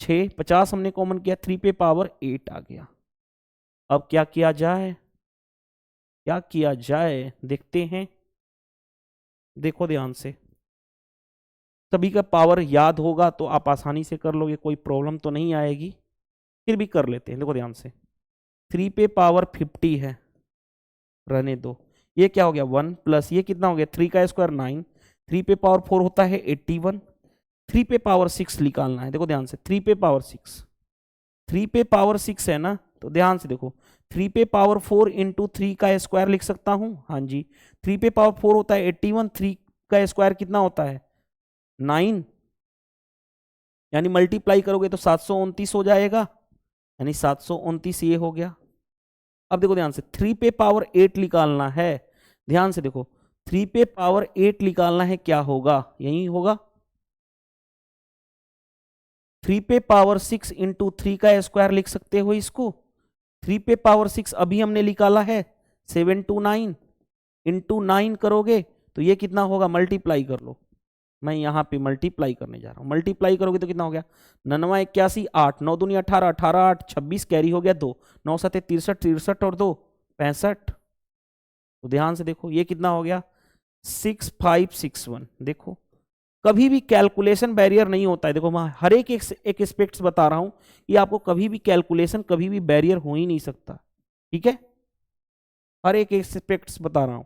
6 50 हमने कॉमन किया, 3 पे पावर 8 आ गया। अब क्या किया जाए, क्या किया जाए देखते हैं, देखो ध्यान से, सभी का पावर याद होगा तो आप आसानी से कर लोगे, कोई प्रॉब्लम तो नहीं आएगी, फिर भी कर लेते हैं। देखो ध्यान से, 3 पे पावर 50 है, रहने दो, ये क्या हो गया 1 प्लस ये कितना हो गया 3 का स्क्वायर 9, 3 पे पावर 4 होता है 81, 3 पे पावर 6 निकालना है। देखो ध्यान से 3 पे पावर 6, 3 पे पावर 6 है ना, तो ध्यान से देखो 3 पे पावर 4 इंटू 3 का स्क्वायर लिख सकता हूं, हाँ जी 3 पे पावर 4 होता है 81, 3 का स्क्वायर कितना होता है 9, यानी मल्टीप्लाई करोगे तो 729 हो जाएगा, यानी 729 ये हो गया। अब देखो ध्यान से 3 पे पावर 8 निकालना है, ध्यान से देखो 3 पे पावर 8 निकालना है, क्या होगा यही होगा 3 पे पावर 6 इंटू 3 का स्क्वायर लिख सकते हो इसको, 3 पे पावर 6 अभी हमने निकाला है 729 इंटू 9 करोगे तो ये कितना होगा, मल्टीप्लाई कर लो, मैं यहाँ पे मल्टीप्लाई करने जा रहा हूँ, मल्टीप्लाई करोगे तो कितना हो गया 99 81 8 9 दूनी 18 18 8 26 कैरी हो गया 2 9 7 63 63 और 2 65, तो ध्यान से देखो ये कितना हो गया 6561। देखो कभी भी कैलकुलेशन बैरियर नहीं होता है, देखो मैं हर एक एस्पेक्ट्स बता रहा हूं कि आपको कभी भी कैलकुलेशन कभी भी बैरियर हो ही नहीं सकता। ठीक है, हर एक एस्पेक्ट्स बता रहा हूं।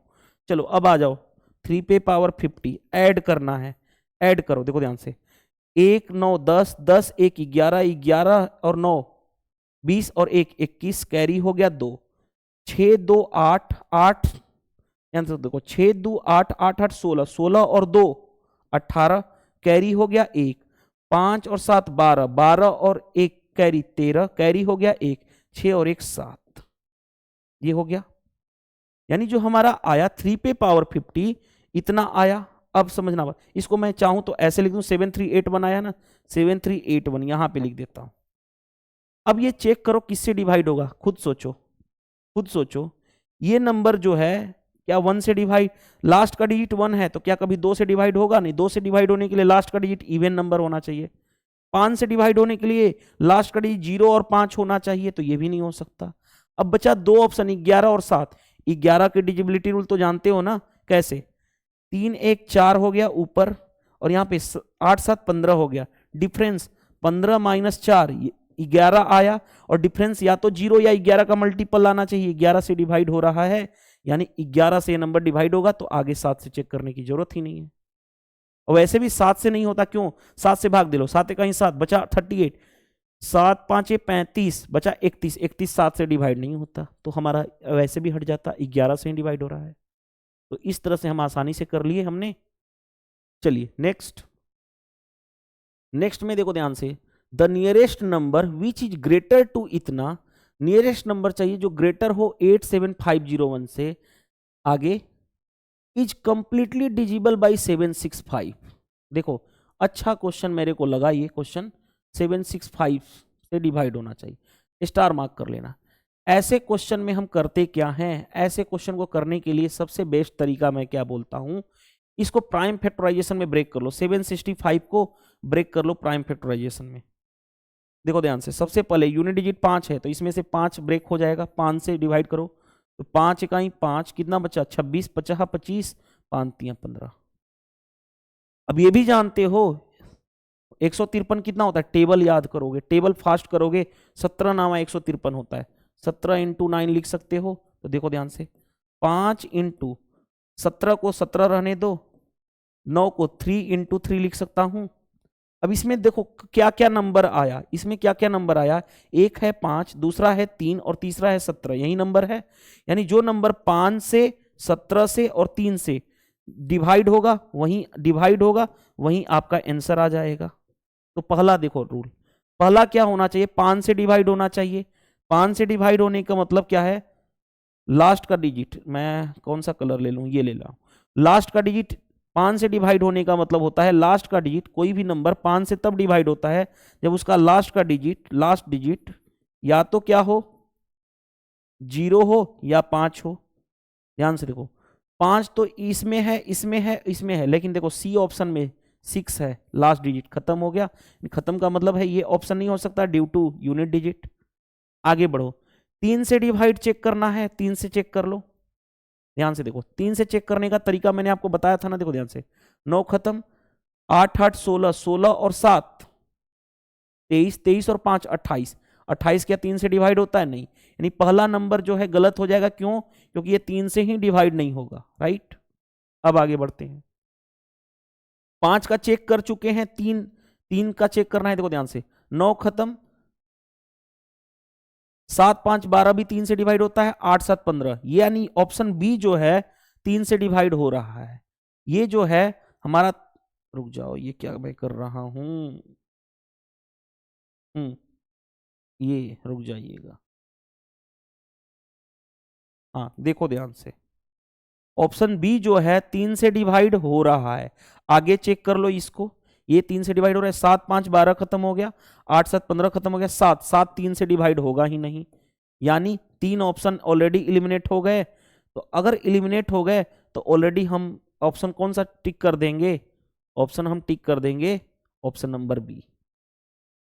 चलो अब आ जाओ 3 पे पावर 50 ऐड करना है, ऐड करो, देखो ध्यान से 1 9 10 10 1 11 11 और 9 20 और 1 21 कैरी हो गया 2 6 2 8 8, देखो 6 2 8 8 8 16 16 और 2 18 कैरी हो गया 1 5 और 7 12 12 और 1 कैरी 13 कैरी हो गया 1 6 और 1 7, ये हो गया, यानी जो हमारा आया 3 पे पावर 50 इतना आया। अब समझना बात, इसको मैं चाहूं तो ऐसे लिख दूं 7381 आया ना, 7381 यहां पे लिख देता हूं। अब ये चेक करो किससे डिवाइड होगा, खुद सोचो, खुद सोचो, ये नंबर जो है क्या 1 से डिवाइड, लास्ट का डिजिट 1 है तो क्या कभी 2 से डिवाइड होगा, नहीं, 2 से डिवाइड होने के लिए लास्ट का डिजिट इवन नंबर होना चाहिए, 5 से डिवाइड होने के लिए लास्ट का डिजिट 0 और 5 होना चाहिए, तो ये भी नहीं हो सकता। अब बचा 2 ऑप्शन 11 और 7, 11 के डिजिबिलिटी रूल तो जानते हो ना, कैसे 3 1 4 हो गया ऊपर और यहाँ पे 8 7 15 हो गया, डिफरेंस 15 माइनस 4 11 आया, और डिफरेंस या तो 0 या 11 का मल्टीपल आना चाहिए, 11 से डिवाइड हो रहा है यानी 11 से ये नंबर डिवाइड होगा, तो आगे 7 से चेक करने की जरूरत ही नहीं है। और वैसे भी 7 से नहीं होता, क्यों 7 से भाग दे लो, 7 कहीं 7 बचा 38, 7 5 35 बचा 31, 31 7 से डिवाइड नहीं होता, तो हमारा वैसे भी हट जाता, 11 से ही डिवाइड हो रहा है। तो इस तरह से हम आसानी से कर लिए हमने। चलिए नेक्स्ट, नेक्स्ट में देखो ध्यान से, the nearest number which is greater to इतना, नियरेस्ट नंबर चाहिए जो ग्रेटर हो 87501 से, आगे इज कंप्लीटली डिजिबल बाई 765। देखो अच्छा क्वेश्चन मेरे को लगा, ये क्वेश्चन 765 से डिवाइड होना चाहिए, स्टार मार्क कर लेना। ऐसे क्वेश्चन में हम करते क्या हैं, ऐसे क्वेश्चन को करने के लिए सबसे बेस्ट तरीका मैं क्या बोलता हूं, इसको प्राइम फैक्टराइजेशन में ब्रेक कर लो, 765 को ब्रेक कर लो प्राइम फैक्टराइजेशन में। देखो ध्यान से, सबसे पहले यूनिट डिजिट 5 है तो इसमें से 5 ब्रेक हो जाएगा, 5 से डिवाइड करो तो 5 इकाई 5, कितना बचा 26, 50 25, 5 3 15। अब ये भी जानते हो 153 कितना होता है, टेबल याद करोगे, टेबल फास्ट करोगे, 17 नामा 153 होता है। 17 इंटू 9 लिख सकते हो। तो देखो ध्यान से, 5 इंटू 17 को 17 रहने दो, 9 को 3 इंटू 3 लिख सकता हूं। अब इसमें देखो क्या क्या नंबर आया, इसमें क्या क्या नंबर आया, एक है 5, दूसरा है 3 और तीसरा है 17, यही नंबर है। यानी जो नंबर 5 से 17 से और 3 से डिवाइड होगा वहीं आपका आंसर आ जाएगा। तो पहला देखो रूल, पहला क्या होना चाहिए, 5 से डिवाइड होना चाहिए। 5 से डिवाइड होने का मतलब क्या है, लास्ट का डिजिट, मैं कौन सा कलर ले लूं, ये ले ला, लास्ट का डिजिट 5 से डिवाइड होने का मतलब होता है लास्ट का डिजिट, कोई भी नंबर 5 से तब डिवाइड होता है जब उसका लास्ट डिजिट या तो क्या हो, 0 हो या 5 हो। ध्यान से देखो, 5 तो इसमें है, लेकिन देखो सी ऑप्शन में 6 है, लास्ट डिजिट खत्म हो गया, खत्म का मतलब है ये ऑप्शन नहीं हो सकता ड्यू टू यूनिट डिजिट। आगे बढ़ो, 3 से डिवाइड चेक करना है, 3 से चेक कर लो। ध्यान से देखो, 3 से चेक करने का तरीका मैंने आपको बताया था ना, देखो ध्यान से, 9 खत्म, 8 8 16, 16 और 7 23, 23 और 5 28, 28 क्या 3 से डिवाइड होता है, नहीं, यानी पहला नंबर जो है गलत हो जाएगा। क्यों, क्योंकि ये 3 से ही डिवाइड नहीं होगा, राइट। अब आगे बढ़ते हैं, 5 का चेक कर चुके हैं, 3 का चेक करना है, देखो ध्यान से, 9 खत्म, 7 5 12 भी 3 से डिवाइड होता है, 8 7 15, यानी ऑप्शन बी जो है 3 से डिवाइड हो रहा है। ये जो है हमारा, रुक जाओ ये क्या मैं कर रहा हूं, ये रुक जाइएगा, हाँ देखो ध्यान से, ऑप्शन बी जो है 3 से डिवाइड हो रहा है। आगे चेक कर लो इसको, ये 3 से डिवाइड हो रहा है, 7 5 12 खत्म हो गया, 8 7 15 खत्म हो गया, 7 7 3 से डिवाइड होगा ही नहीं, यानी 3 ऑप्शन ऑलरेडी इलिमिनेट हो गए। तो अगर इलिमिनेट हो गए तो ऑलरेडी हम ऑप्शन कौन सा टिक कर देंगे, ऑप्शन हम टिक कर देंगे ऑप्शन नंबर बी।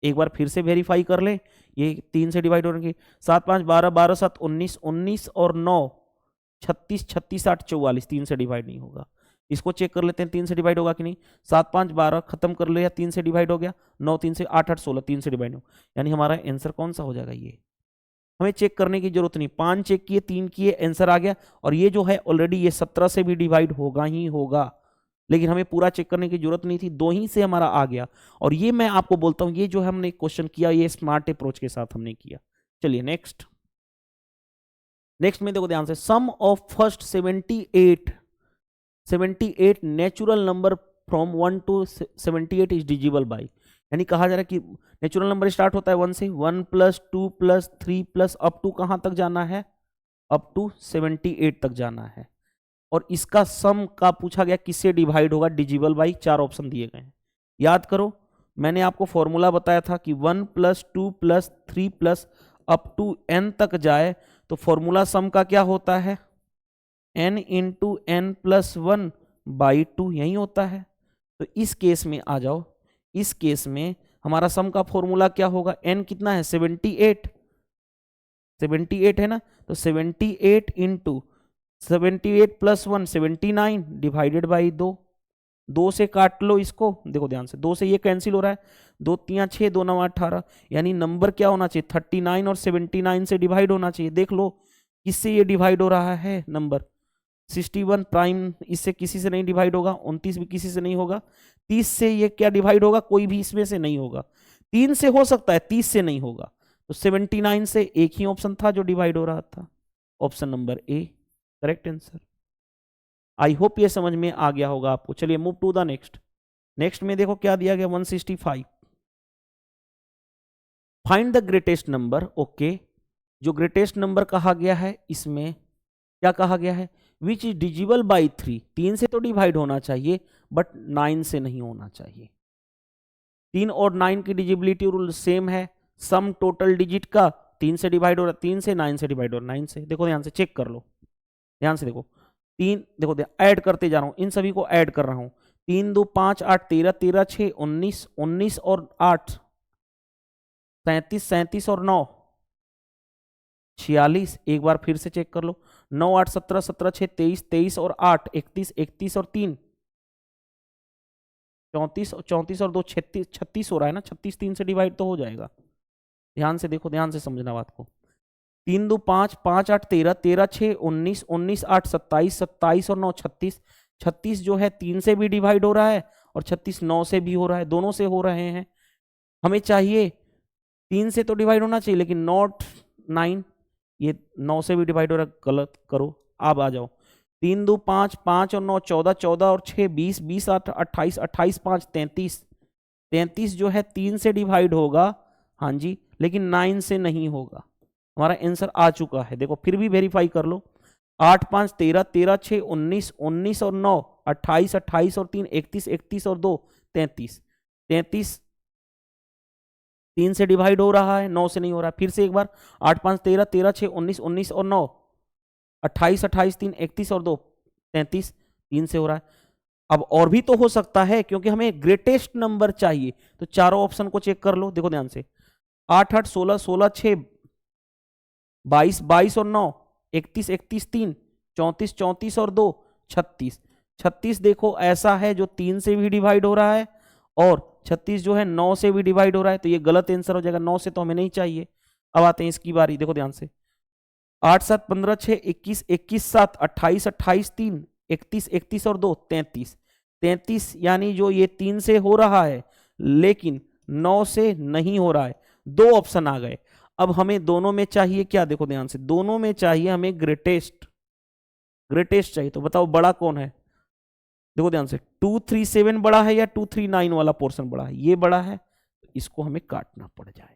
एक बार फिर से वेरीफाई कर ले, ये 3 से डिवाइड हो रही, 7 5 12 12 7 19, 19 और 9 36, 36 8 44, 3 से डिवाइड नहीं होगा। इसको चेक कर लेते हैं 3 से डिवाइड होगा कि नहीं, 7 5 12 खत्म कर लिया, 3 से डिवाइड हो गया, 9 3 से 8 8 16, 3 से डिवाइड हो, यानी हमारा आंसर कौन सा हो जाएगा, ये हमें चेक करने की जरूरत नहीं, 5 चेक किए, 3 किए, आंसर आ गया। और ये जो है ऑलरेडी ये 17 से भी डिवाइड होगा ही होगा, लेकिन हमें पूरा चेक करने की जरूरत नहीं थी, 2 ही से हमारा आ गया। और ये मैं आपको बोलता हूं, ये जो हमने क्वेश्चन किया ये स्मार्ट अप्रोच के साथ हमने किया। चलिए नेक्स्ट में देखो ध्यान से, sum of first 78 natural number from 1 to 78 is divisible by, यानी कहा जा रहा है कि नेचुरल नंबर स्टार्ट होता है 1 से, 1 + 2 + 3 + अप टू कहां तक जाना है, अप टू 78 तक जाना है। और इसका सम का पूछा गया किससे डिवाइड होगा, डिजिबल बाई, 4 ऑप्शन दिए गए हैं। याद करो मैंने आपको फॉर्मूला बताया था कि 1 + 2 + 3 + अप टू n तक जाए तो फॉर्मूला सम का क्या होता है, n × n + 1/2, यही होता है। तो इस केस में आ जाओ, इस केस में हमारा सम का फॉर्मूला क्या होगा, n कितना है 78 है ना, तो 78 × 78 + 1 79 डिवाइडेड बाई 2 से काट लो इसको, देखो ध्यान से, 2 से ये कैंसिल हो रहा है, 2 3 6 2 9 18, यानी नंबर क्या होना चाहिए 39 और 79 से डिवाइड होना चाहिए। देख लो किससे ये डिवाइड हो रहा है नंबर, 61 प्राइम इससे किसी से नहीं डिवाइड होगा, 29 भी किसी से नहीं होगा, 30 से ये क्या डिवाइड होगा, कोई भी इसमें से नहीं होगा, 3 से हो सकता है 30 से नहीं होगा, तो 79 से एक ही ऑप्शन था जो डिवाइड हो रहा था, option number A correct answer. I hope ये समझ में आ गया होगा आपको। चलिए मूव टू द नेक्स्ट में देखो क्या दिया गया, 165, find the greatest number. Okay, जो ग्रेटेस्ट नंबर कहा गया है इसमें क्या कहा गया है, विच इज डिजिबल बाई 3, 3 से तो डिवाइड होना चाहिए बट 9 से नहीं होना चाहिए। 3 और 9 की डिजिबिलिटी रूल सेम है, सम टोटल डिजिट का 3 से डिवाइड हो रहा है, 3 से 9 से डिवाइड हो रहा है, 9 से। देखो ध्यान से चेक कर लो, ध्यान से देखो, 3 देखो ऐड करते जा रहा हूं, इन सभी को ऐड कर रहा हूं, 3 2 5 8 13 13 6 19 19 और 8 37 37 और 9 46। एक बार फिर से चेक कर लो, 9 8 17 17 6 23 23 और 8 31 31 और 3 34 34 और 2 36 36 हो रहा है ना, 36 3 से डिवाइड तो हो जाएगा। ध्यान से देखो, ध्यान से समझना बात को। 3 2 5 5 8 13 13 6 19 19 8 27 27 और 9 36 36 जो है 3 से भी डिवाइड हो रहा है और 36 9 से भी हो रहा है, दोनों से हो रहे हैं। हमें चाहिए 3 से तो डिवाइड होना चाहिए लेकिन नॉट 9, ये 9 से भी डिवाइड हो रहा है, गलत करो। अब आ जाओ, 3 2 5 5 और 9 14 14 और 6 20 20 8 28 28 5 33 33 जो है 3 से डिवाइड होगा, हाँ जी, लेकिन 9 से नहीं होगा। हमारा आंसर आ चुका है, देखो फिर भी वेरीफाई कर लो। 8 5 13 13 6 19 19 और 9 28 28 और 3 31 31 और 2 33 33 3 से डिवाइड हो रहा है, 9 से नहीं हो रहा है। फिर से एक बार, 8 5 13 13 6 19 19 और 9 28 28 3 31 और 2 33 3 से हो रहा है। अब और भी तो हो सकता है क्योंकि हमें ग्रेटेस्ट नंबर चाहिए, तो चारों ऑप्शन को चेक कर लो, देखो ध्यान से। 8 8 16 16 6 22 22 और 9 31 31 3 34 34 और 2 36 36 देखो ऐसा है जो 3 से भी डिवाइड हो रहा है और 36 जो है 9 से भी डिवाइड हो रहा है, तो ये गलत आंसर हो जाएगा, 9 से तो हमें नहीं चाहिए। अब आते हैं इसकी बारी, देखो ध्यान से। 8 7 15 6 21 21 7 28 28 3 31 31 और 2 33 33 यानी जो ये 3 से हो रहा है लेकिन 9 से नहीं हो रहा है, दो ऑप्शन आ गए। अब हमें दोनों में चाहिए क्या, देखो ध्यान से, दोनों में चाहिए हमें ग्रेटेस्ट, ग्रेटेस्ट चाहिए। तो बताओ बड़ा कौन है, देखो ध्यान से, 237 बड़ा है या 239 वाला पोर्शन बड़ा है, ये बड़ा है, तो इसको हमें काटना पड़ जाए।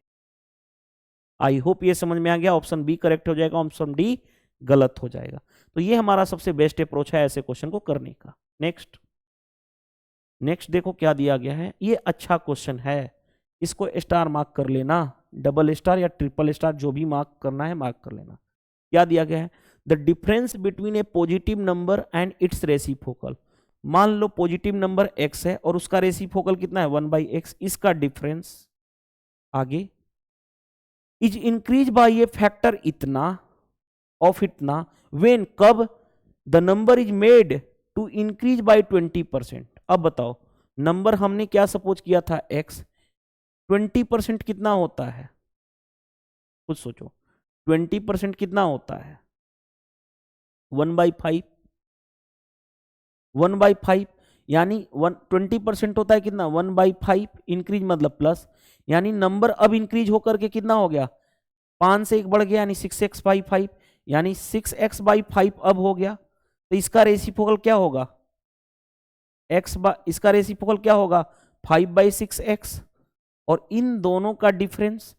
आई होप ये समझ में आ गया। ऑप्शन बी करेक्ट हो जाएगा, ऑप्शन डी गलत हो जाएगा। तो ये हमारा सबसे बेस्ट अप्रोच है ऐसे क्वेश्चन को करने का। नेक्स्ट नेक्स्ट देखो क्या दिया गया है, ये अच्छा क्वेश्चन है, इसको स्टार मार्क कर लेना, डबल स्टार या ट्रिपल स्टार जो भी मार्क करना है मार्क कर लेना। क्या दिया गया है, the difference between A positive number and it's reciprocal. मान लो पॉजिटिव नंबर x है और उसका रेसिप्रोकल कितना है 1/x, इसका डिफरेंस आगे is increase by a factor इतना ऑफ इतना व्हेन कब the number is made to increase by 20%। अब बताओ नंबर हमने क्या सपोज किया था x, 20% कितना होता है, कुछ सोचो, 20% कितना होता है 1/5, 1/5 यानी 20% होता है कितना 1/5, इंक्रीज मतलब प्लस, यानी नंबर अब इंक्रीज होकर के कितना हो गया 5 से 1 बढ़ गया यानी 6x/5, यानी 6x/5 अब हो गया। तो इसका रेसिप्रोकल क्या होगा इसका रेसिप्रोकल क्या होगा 5/6x, और इन दोनों का डिफरेंस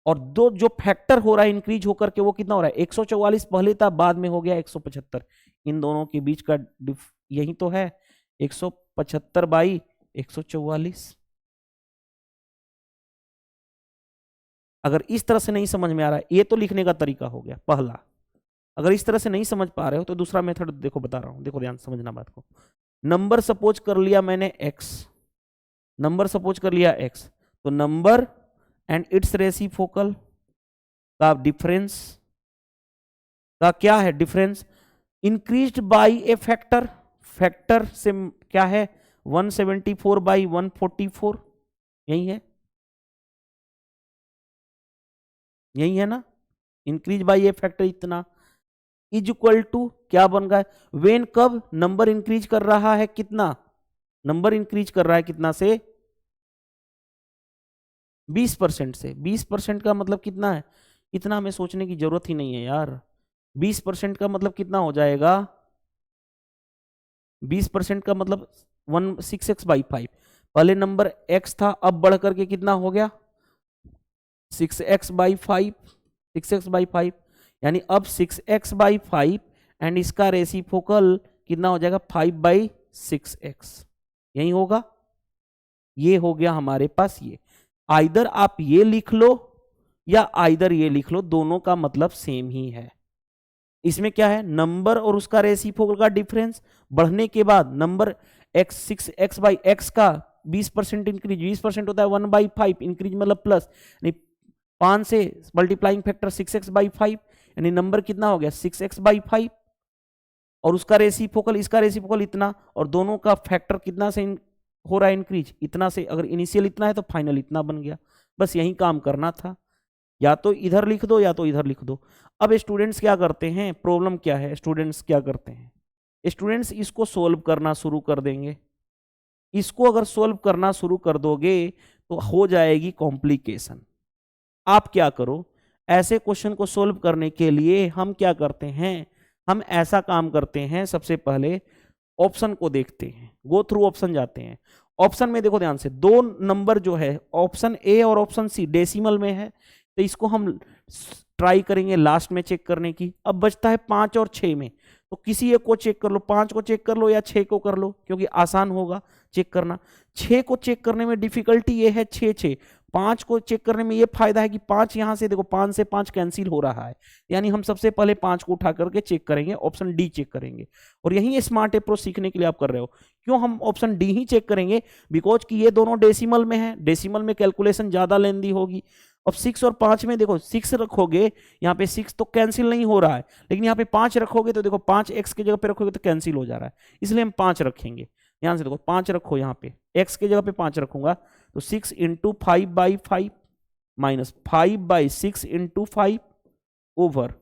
और दो जो फैक्टर हो रहा है इंक्रीज होकर के वो कितना हो रहा है 144 पहले था बाद में हो गया 175, इन दोनों के बीच का यही तो है 175/144। अगर इस तरह से नहीं समझ में आ रहा है, ये तो लिखने का तरीका हो गया पहला, अगर इस तरह से नहीं समझ पा रहे हो तो दूसरा मेथड देखो बता रहा हूं, देखो ध्यान समझना बात को। नंबर सपोज कर लिया मैंने x, नंबर सपोज कर लिया x, तो नंबर एंड इट्स रेसिप्रोकल का डिफरेंस का क्या है, difference increased by a factor, factor से क्या है 174/144, यही है, यही है ना, इंक्रीज बाय ए फैक्टर इतना इज इक्वल टू क्या बन गया वेन कब नंबर इंक्रीज कर रहा है कितना, नंबर इंक्रीज कर रहा है कितना से 20% से, 20% का मतलब कितना है, इतना हमें सोचने की जरूरत ही नहीं है यार, 20% का मतलब कितना हो जाएगा 20% का मतलब 6x/5, पहले नंबर x था अब बढ़ करके कितना हो गया 6x/5, 6x/5 यानी अब 6x/5 एंड इसका रेसिप्रोकल कितना हो जाएगा 5/6x, यही होगा, ये हो गया हमारे पास। ये आइदर आप ये लिख लो या आइदर ये लिख लो, दोनों का मतलब सेम ही है। इसमें क्या है नंबर और उसका रेसिप्रोकल का डिफरेंस बढ़ने के बाद नंबर x 6x/x का 20% इंक्रीज, 20% होता है 1/5 इंक्रीज मतलब प्लस, 5 से मल्टीप्लाइंग फैक्टर 6x/5 यानी नंबर कितना हो गया 6x/5, और उसका रेसिप्रोकल इसका रेसिप्रोकल इतना, और दोनों का फैक्टर कितना से हो रहा है इंक्रीज, इतना से। अगर इनिशियल इतना है तो फाइनल इतना बन गया। बस यही काम करना था, या तो इधर लिख दो या तो इधर लिख दो। अब स्टूडेंट्स क्या करते हैं, प्रॉब्लम क्या है, स्टूडेंट्स क्या करते हैं, स्टूडेंट्स इसको सोल्व करना शुरू कर देंगे। इसको अगर सोल्व करना शुरू कर दोगे तो हो जाएगी कॉम्प्लिकेशन। आप क्या करो, ऐसे क्वेश्चन को सोल्व करने के लिए हम क्या करते हैं, हम ऐसा काम करते हैं, सबसे पहले ऑप्शन को देखते हैं, गो थ्रू ऑप्शन जाते हैं। ऑप्शन में देखो ध्यान से, दो नंबर जो है ऑप्शन ए और ऑप्शन सी डेसिमल में है, तो इसको हम ट्राई करेंगे लास्ट में चेक करने की। अब बचता है 5 और 6 में, तो किसी एक को चेक कर लो, 5 को चेक कर लो या 6 को कर लो, क्योंकि आसान होगा चेक करना। 6 को चेक करने में डिफिकल्टी ये है 6 5 को चेक करने में ये फायदा है कि 5 यहां से देखो 5 से 5 कैंसिल हो रहा है, यानी हम सबसे पहले 5 को उठा करके चेक करेंगे, ऑप्शन डी चेक करेंगे। और यही स्मार्ट अप्रोच सीखने के लिए आप कर रहे हो। क्यों हम ऑप्शन डी ही चेक करेंगे, बिकॉज कि ये दोनों डेसिमल में है, डेसिमल में कैलकुलेशन ज्यादा लेंदी होगी। अब 6 और 5 में देखो 6 रखोगे, यहाँ पे 6 तो कैंसिल नहीं हो रहा है, लेकिन यहाँ पे 5 रखोगे तो देखो 5 x की जगह पे रखोगे तो कैंसिल हो जा रहा है, इसलिए हम 5 रखेंगे। ध्यान से देखो 5 रखो, यहाँ पे x की जगह पे 5 रखूंगा, तो 6 इंटू 5/5 माइनस 5/6 इंटू 5 ओवर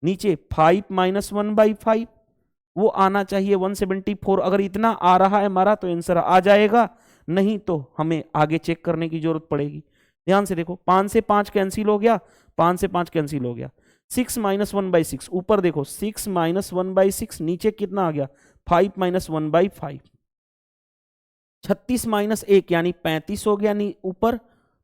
नीचे 5 माइनस 1/5, वो आना चाहिए 174। अगर इतना आ रहा है हमारा तो आंसर आ जाएगा, नहीं तो हमें आगे चेक करने की जरूरत पड़ेगी। ध्यान से देखो 5 से 5 कैंसिल हो गया, 5 से 5 कैंसिल हो गया, 6 माइनस 1/6 ऊपर देखो 6 माइनस 1/6, नीचे कितना आ गया 5 माइनस 1/5, 36 माइनस 1 यानी 35 हो गया, ऊपर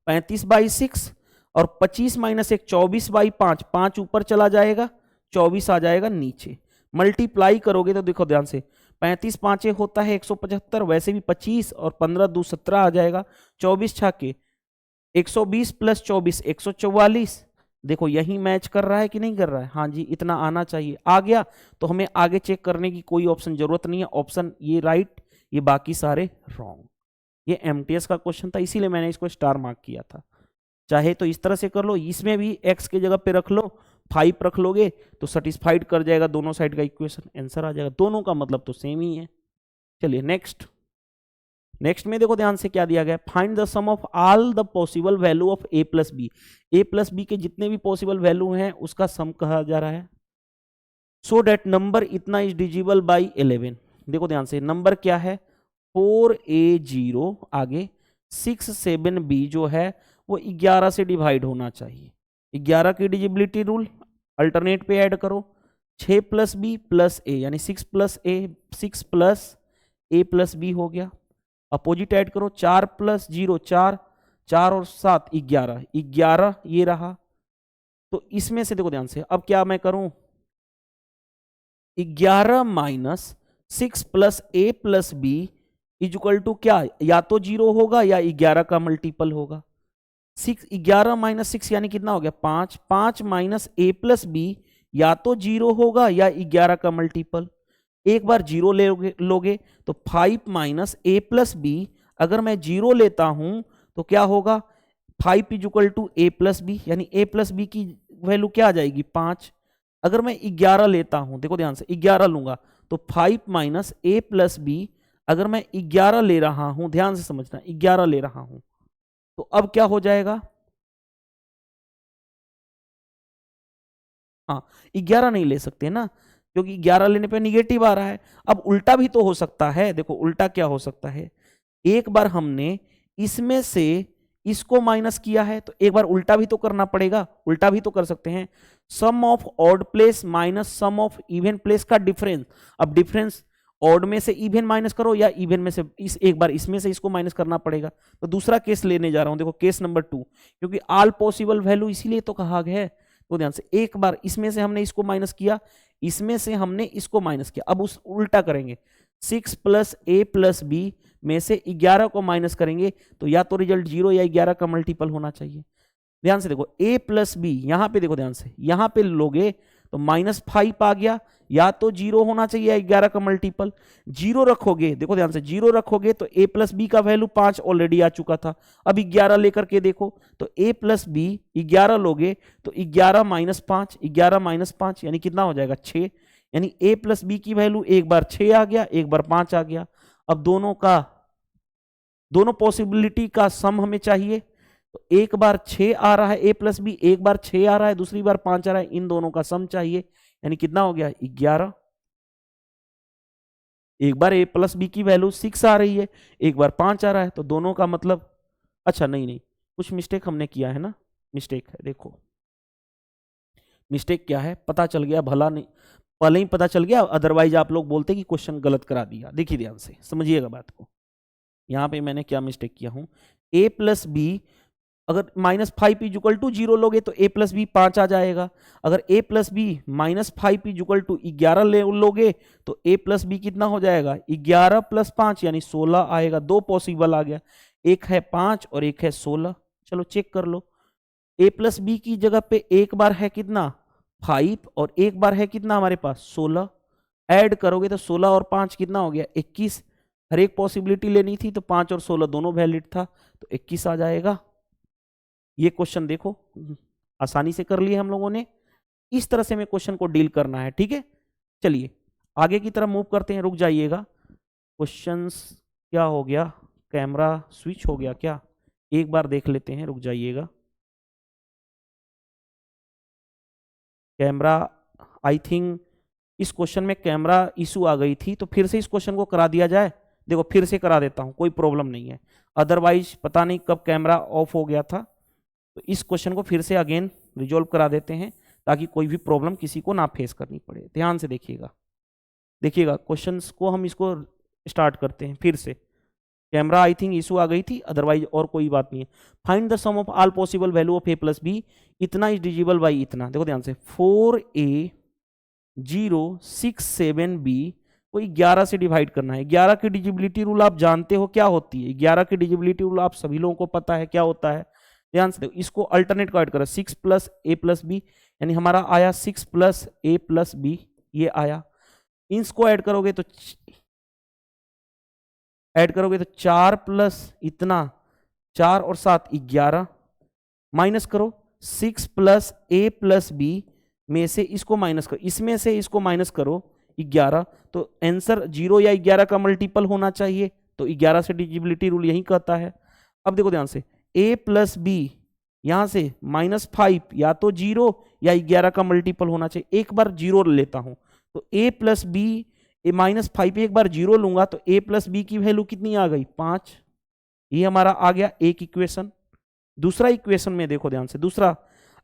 35/6, और 25 माइनस 1 24/5, 5 ऊपर चला जाएगा, 24 आ जाएगा नीचे। मल्टीप्लाई करोगे तो देखो ध्यान से 35 5 होता है 175, वैसे भी 25 और 15 2 17 आ जाएगा, 24 छाके 120 प्लस 24 144। देखो यही मैच कर रहा है कि नहीं कर रहा है, हाँ जी इतना आना चाहिए, आ गया। तो हमें आगे चेक करने की कोई ऑप्शन जरूरत नहीं है, ऑप्शन ये राइट, ये बाकी सारे रॉन्ग। ये एमटीएस का क्वेश्चन था, इसीलिए मैंने इसको स्टार मार्क किया था। चाहे तो इस तरह से कर लो, इसमें भी x की जगह पे रख लो, 5 रख लोगे तो सेटिस्फाइड कर जाएगा दोनों साइड का इक्वेशन, आंसर आ जाएगा। दोनों का मतलब तो सेम ही है। चलिए नेक्स्ट में देखो ध्यान से क्या दिया गया, find the sum of all the possible value of a plus B. a plus B के जितने भी पॉसिबल वैल्यू हैं उसका सम कहा जा रहा है, सो डेट नंबर इतना इज डिजिबल बाई 11। देखो ध्यान से नंबर क्या है 4a0, आगे 6 7b जो है वो 11 से डिवाइड होना चाहिए। 11 की डिजिबिलिटी रूल अल्टरनेट पे ऐड करो, 6 प्लस बी प्लस ए यानी 6 प्लस ए प्लस बी हो गया। अपोजिट ऐड करो, 4 प्लस 0 4, 4 और 7 11 ये रहा। तो इसमें से देखो ध्यान से अब क्या मैं करूं, 11 minus 6 plus A plus B is equal to क्या, या तो 0 होगा या 11 का मल्टीपल होगा। 11 माइनस 6 यानी कितना हो गया 5, 5 माइनस ए प्लस बी या तो 0 होगा या 11 का मल्टीपल। एक बार 0 लोगे तो 5 माइनस ए प्लस बी, अगर मैं 0 लेता हूं तो क्या होगा 5 is equal to A plus B, यानी ए प्लस बी की वैल्यू क्या आ जाएगी 5। अगर मैं 11 लेता हूं, देखो ध्यान से 11 लूंगा तो 5 माइनस ए प्लस बी, अगर मैं 11 ले रहा हूं, ध्यान से समझना 11 ले रहा हूं तो अब क्या हो जाएगा, हाँ 11 नहीं ले सकते ना, क्योंकि 11 लेने पे निगेटिव आ रहा है। अब उल्टा भी तो हो सकता है, देखो उल्टा क्या हो सकता है, एक बार हमने इसमें से इसको माइनस किया है तो एक बार उल्टा भी तो करना पड़ेगा, उल्टा भी तो कर सकते हैं, sum of odd place minus sum of even place का डिफरेंस। अब डिफरेंस ऑड में से इवन माइनस करो या इवन में से एक बार इसमें से इसको माइनस करना पड़ेगा। तो दूसरा केस लेने जा रहा हूं, देखो केस नंबर 2, क्योंकि ऑल पॉसिबल वैल्यू इसीलिए तो कहा गया है। तो ध्यान से एक बार इसमें से हमने इसको माइनस किया, इसमें से हमने इसको माइनस किया, अब उस उल्टा करेंगे, 6 प्लस ए प्लस बी में से 11 को माइनस करेंगे तो या तो रिजल्ट 0 या 11 का मल्टीपल होना चाहिए। ध्यान से देखो a प्लस बी, यहां पे देखो ध्यान से, यहां पे लोगे तो -5 आ गया, या तो 0 होना चाहिए या 11 का मल्टीपल। 0 रखोगे, देखो ध्यान से, 0 रखोगे तो a प्लस बी का वैल्यू 5 ऑलरेडी आ चुका था। अब 11 लेकर के देखो तो a प्लस बी 11 लोगे तो 11 माइनस 5, 11 माइनस 5 यानी कितना हो जाएगा 6। यानी a प्लस बी की वैल्यू एक बार 6 आ गया, एक बार 5 आ गया। अब दोनों पॉसिबिलिटी का सम हमें चाहिए। तो एक बार 6 आ रहा है a प्लस बी, एक बार 6 आ रहा है, दूसरी बार 5 आ रहा है, इन दोनों का सम चाहिए। यानी कितना हो गया 11। एक बार a प्लस बी की वैल्यू 6 आ रही है, एक बार 5 आ रहा है, तो दोनों का मतलब, अच्छा नहीं, कुछ मिस्टेक हमने किया है ना, मिस्टेक है, देखो मिस्टेक क्या है, पता चल गया, भला नहीं पहले ही पता चल गया, अदरवाइज आप लोग बोलते कि क्वेश्चन गलत करा दिया। देखिए ध्यान से समझिएगा बात को, यहां पे मैंने क्या मिस्टेक किया हूं, a प्लस बी अगर -5 इज इक्वल टू 0 लोगे तो a प्लस बी 5 आ जाएगा। अगर a plus B -5 is equal to 11 लोगे तो a प्लस बी कितना हो जाएगा 11 प्लस 5 यानी 16 आएगा। दो पॉसिबल आ गया, एक है 5 और एक है 16। चलो चेक कर लो, a प्लस बी की जगह पे एक बार है कितना 5 और एक बार है कितना हमारे पास 16। ऐड करोगे तो 16 और 5 कितना हो गया 21। हर एक पॉसिबिलिटी लेनी थी तो 5 और 16 दोनों वैलिड था तो 21 आ जाएगा। ये क्वेश्चन देखो आसानी से कर लिए हम लोगों ने। इस तरह से हमें क्वेश्चन को डील करना है, ठीक है। चलिए आगे की तरफ मूव करते हैं, रुक जाइएगा। क्वेश्चंस क्या हो गया, कैमरा स्विच हो गया क्या, एक बार देख लेते हैं, रुक जाइएगा। कैमरा, आई थिंक इस क्वेश्चन में कैमरा इशू आ गई थी, तो फिर से इस क्वेश्चन को करा दिया जाए। देखो फिर से करा देता हूं, कोई प्रॉब्लम नहीं है, अदरवाइज पता नहीं कब कैमरा ऑफ हो गया था। तो इस क्वेश्चन को फिर से अगेन रिजॉल्व करा देते हैं ताकि कोई भी प्रॉब्लम किसी को ना फेस करनी पड़े। ध्यान से देखिएगा, देखिएगा क्वेश्चंस को हम इसको स्टार्ट करते हैं फिर से। कैमरा आई थिंक इशू आ गई थी, अदरवाइज और कोई बात नहीं है। Find the sum of all possible value of a plus B, इतना इज डिजिबल बाई इतना। देखो ध्यान से 4a 0 6 7 b को 11 से डिवाइड करना है। 11 की डिजिबिलिटी रूल आप जानते हो क्या होती है, 11 की डिजिबिलिटी रूल आप सभी लोगों को पता है क्या होता है। ध्यान से देखो, इसको अल्टरनेट को ऐड करो, 6 प्लस a प्लस बी यानी हमारा आया 6 प्लस a प्लस बी, ये आया। इसको ऐड करोगे तो 4 प्लस इतना 4 और 7 11, माइनस करो 6 प्लस a प्लस बी में से इसको माइनस करो, इसमें से इसको माइनस करो 11, तो आंसर 0 या 11 का मल्टीपल होना चाहिए। तो 11 से डिजिबिलिटी रूल यही कहता है। अब देखो ध्यान से, a प्लस बी यहां से -5 या तो 0 या 11 का मल्टीपल होना चाहिए। एक बार 0 लेता हूं तो a प्लस बी -5 एक बार 0 लूंगा तो a प्लस बी की वैल्यू कितनी आ गई 5। ये हमारा आ गया एक इक्वेशन। दूसरा इक्वेशन में देखो ध्यान से, दूसरा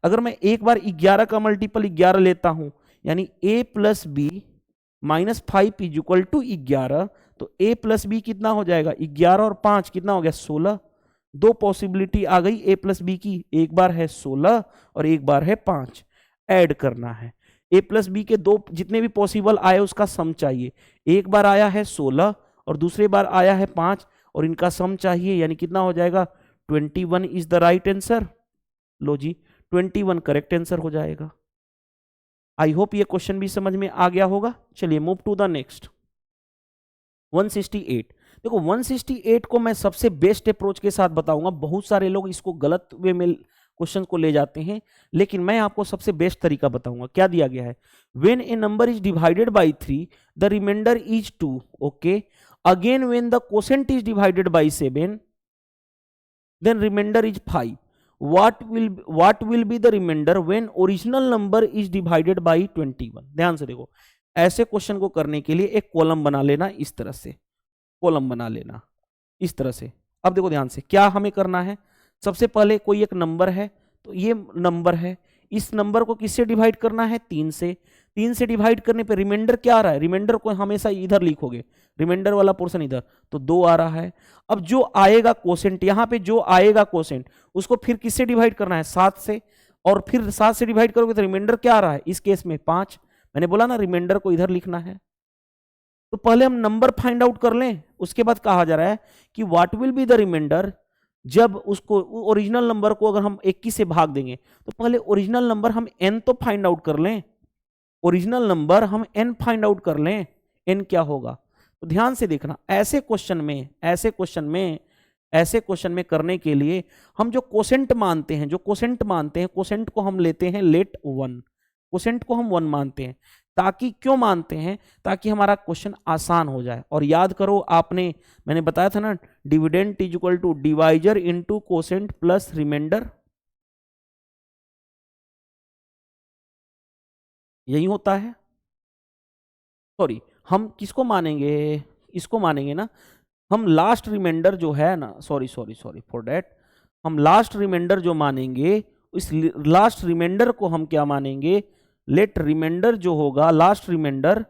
अगर मैं एक बार 11 का मल्टीपल 11 लेता हूं यानी a plus B -5 is equal to 11, तो a प्लस बी कितना हो जाएगा 11 और 5 कितना हो गया 16। दो पॉसिबिलिटी आ गई a प्लस बी की, एक बार है 16 और एक बार है 5। ऐड करना है a प्लस बी के दो जितने भी पॉसिबल आए उसका सम चाहिए। एक बार आया है 16 और दूसरे बार आया है 5 और इनका सम चाहिए, यानी कितना हो जाएगा 21 इज द राइट आंसर। लो जी 21 करेक्ट आंसर हो जाएगा। आई होप ये क्वेश्चन भी समझ में आ गया होगा। चलिए मूव टू द नेक्स्ट 168। देखो 168 को मैं सबसे बेस्ट अप्रोच के साथ बताऊंगा। बहुत सारे लोग इसको गलत वे में क्वेश्चन को ले जाते हैं, लेकिन मैं आपको सबसे बेस्ट तरीका बताऊंगा। क्या दिया गया है, when a number is divided by 3 the remainder is 2। Okay, again when the quotient is divided by 7 then remainder is 5। what will be the remainder when original number is divided by 21। ध्यान से देखो, ऐसे question को करने के लिए एक column बना लेना, इस तरह से कॉलम बना लेना इस तरह से। अब देखो ध्यान से क्या हमें करना है, सबसे पहले कोई एक नंबर है, तो ये नंबर है, इस नंबर को किससे डिवाइड करना है 3 से। 3 से डिवाइड करने पे रिमाइंडर क्या आ रहा है, रिमाइंडर को हमेशा इधर लिखोगे, रिमाइंडर वाला पोर्शन इधर, तो 2 आ रहा है। अब जो आएगा क्वोशेंट, यहाँ पे जो आएगा क्वोशेंट उसको फिर किससे डिवाइड करना है 7 से, और फिर 7 से डिवाइड करोगे तो रिमाइंडर क्या आ रहा है इस केस में 5। मैंने बोला ना रिमाइंडर को इधर लिखना है। तो पहले हम नंबर फाइंड आउट कर लें, उसके बाद कहा जा रहा है कि what will be the remainder जब उसको ओरिजिनल नंबर को अगर हम 21 से भाग देंगे, तो पहले ओरिजिनल नंबर हम n तो फाइंड आउट कर लें। ओरिजिनल नंबर हम n फाइंड आउट कर लें, n क्या होगा। तो ध्यान से देखना, ऐसे क्वेश्चन में करने के लिए हम जो कोसेंट मानते हैं, कोसेंट को हम लेते हैं लेट 1, कोसेंट को हम 1 मानते हैं, ताकि क्यों मानते हैं, ताकि हमारा क्वेश्चन आसान हो जाए। और याद करो मैंने बताया था ना, dividend is equal to divisor into quotient plus remainder, यही होता है। सॉरी, हम किसको मानेंगे, इसको मानेंगे ना, हम लास्ट रिमाइंडर जो है ना, सॉरी फॉर दैट, हम लास्ट रिमाइंडर जो मानेंगे, इस लास्ट रिमाइंडर को हम क्या मानेंगे, लेट रिमाइंडर जो होगा, लास्ट रिमाइंडर,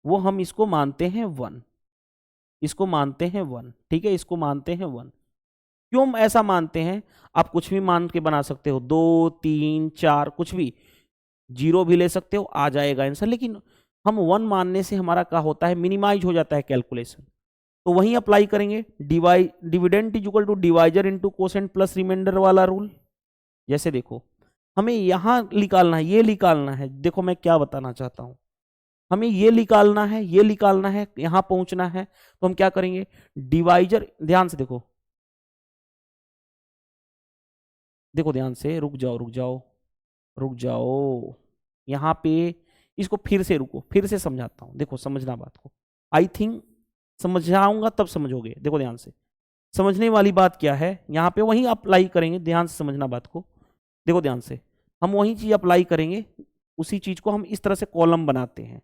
वो हम इसको मानते हैं 1, इसको मानते हैं 1, ठीक है, इसको मानते हैं 1। क्यों ऐसा मानते हैं, आप कुछ भी मान के बना सकते हो, 2 3 4 कुछ भी, 0 भी ले सकते हो, आ जाएगा आंसर। लेकिन हम 1 मानने से हमारा क्या होता है, मिनिमाइज हो जाता है कैलकुलेशन। तो वहीं अप्लाई करेंगे, dividend is equal to divisor into quotient plus remainder वाला रूल। जैसे देखो, हमें यहां निकालना है, ये निकालना है, देखो मैं क्या बताना चाहता हूं, हमें ये निकालना है, ये निकालना है, यहां पहुंचना है, तो हम क्या करेंगे, डिवाइजर, ध्यान से देखो, देखो ध्यान से, रुक जाओ, यहां पे इसको फिर से रुको, फिर से समझाता हूं, देखो समझना बात को, आई थिंक समझाऊंगा तब समझोगे। देखो ध्यान से, समझने वाली बात क्या है, यहां पे वही अप्लाई करेंगे, ध्यान से समझना बात को, देखो ध्यान से, हम वही चीज अप्लाई करेंगे, उसी चीज को हम इस तरह से कॉलम बनाते हैं।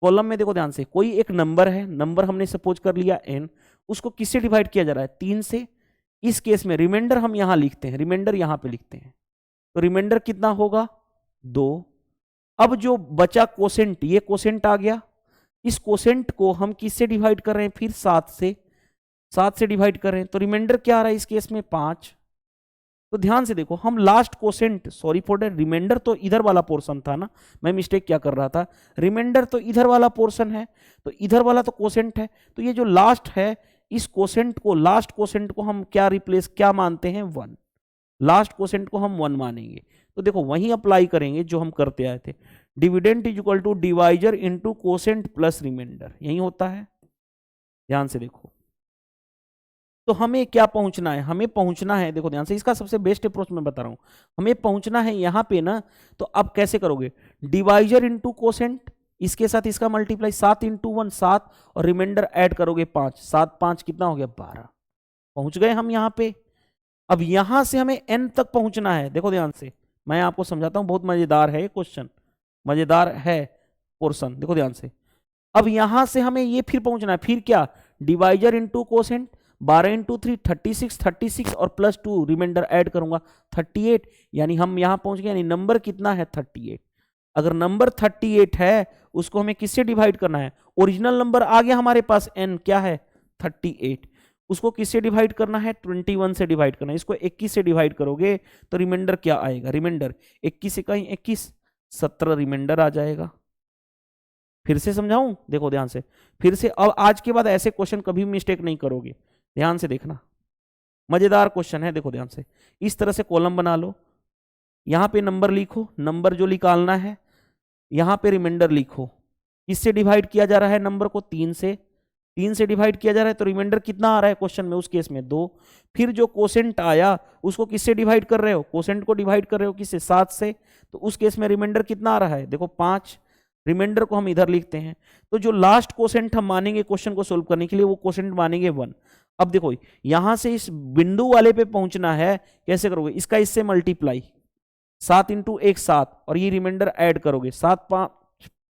कॉलम में देखो ध्यान से, कोई एक नंबर है, नंबर हमने सपोज कर लिया n, उसको किससे डिवाइड किया जा रहा है, 3 से। इस केस में रिमाइंडर हम यहां लिखते हैं, रिमाइंडर यहां पे लिखते हैं, तो रिमाइंडर कितना होगा, 2। अब जो बचा कोसेंट, ये कोसेंट आ गया, इस कोसेंट को हम किससे डिवाइड कर रहे हैं, फिर 7 से डिवाइड कर रहे हैं, तो रिमाइंडर क्या आ रहा है इस केस में, 5। तो ध्यान से देखो, हम last quotient, sorry for that, remainder तो इधर वाला पोर्शन था ना, मैं मिस्टेक क्या कर रहा था, रिमाइंडर तो इधर वाला पोर्शन है, तो इधर वाला तो कोसेंट है, तो ये जो लास्ट है, इस कोसेंट को, लास्ट कोसेंट को हम क्या मानते हैं, 1, लास्ट कोसेंट को हम 1 मानेंगे। तो देखो वहीं अप्लाई करेंगे जो हम करते आए थे, dividend is equal to divisor into quotient plus remainder, यही होता है। ध्यान से देखो, तो हमें क्या पहुंचना है, हमें पहुंचना है, देखो ध्यान से, इसका सबसे बेस्ट अप्रोच मैं बता रहा हूं, हमें पहुंचना है यहां पे ना, तो अब कैसे करोगे, डिवाइजर इनटू कोसेंट, इसके साथ इसका मल्टीप्लाई, 7 इंटू 1 7, और रिमाइंडर ऐड करोगे 5, 7 5 कितना हो गया, 12। पहुंच गए हम यहां पे। अब यहां से हमें n तक पहुंचना है, देखो ध्यान से, मैं आपको समझाता हूं, बहुत मजेदार है ये क्वेश्चन, मजेदार है पोर्शन, देखो ध्यान से। अब यहां से हमें ये फिर पहुंचना है, फिर क्या, डिवाइजर इंटू कोसेंट, 12 इंटू 3 36 और प्लस 2 रिमाइंडर ऐड करूंगा 38, यानी हम यहां पहुंच गए, यानी नंबर कितना है, 38। अगर नंबर 38 है, उसको हमें किससे डिवाइड करना है, ओरिजिनल नंबर आ गया हमारे पास, n क्या है, 38, उसको किससे डिवाइड करना है, 21 से डिवाइड करना है, इसको 21 से डिवाइड करोगे तो रिमाइंडर क्या आएगा, रिमाइंडर 21 से कहीं 21, 17 रिमाइंडर आ जाएगा। फिर से समझाऊं, देखो ध्यान से, फिर से, अब आज के बाद ऐसे क्वेश्चन कभी मिस्टेक नहीं करोगे, ध्यान से देखना, मजेदार क्वेश्चन है, देखो ध्यान से, इस तरह से कॉलम बना लो, यहां पे नंबर लिखो, नंबर जो निकालना है, यहां पे रिमाइंडर लिखो, किससे डिवाइड किया जा रहा है नंबर को, 3 से डिवाइड किया जा रहा है, तो रिमाइंडर कितना आ रहा है क्वेश्चन में, उस केस में 2। फिर जो कोसेंट आया, उसको किससे डिवाइड कर रहे हो, कोसेंट को डिवाइड कर रहे हो किससे, 7 से, तो उस केस में रिमाइंडर कितना आ रहा है, देखो 5, रिमाइंडर को हम इधर लिखते हैं। तो जो लास्ट कोसेंट हम मानेंगे क्वेश्चन को सोल्व करने के लिए, वो कोसेंट मानेंगे 1। अब देखो, यहां से इस बिंदु वाले पे पहुंचना है, कैसे करोगे, इसका इससे मल्टीप्लाई, 7 इंटू 1 7, और ये रिमाइंडर ऐड करोगे, 7 5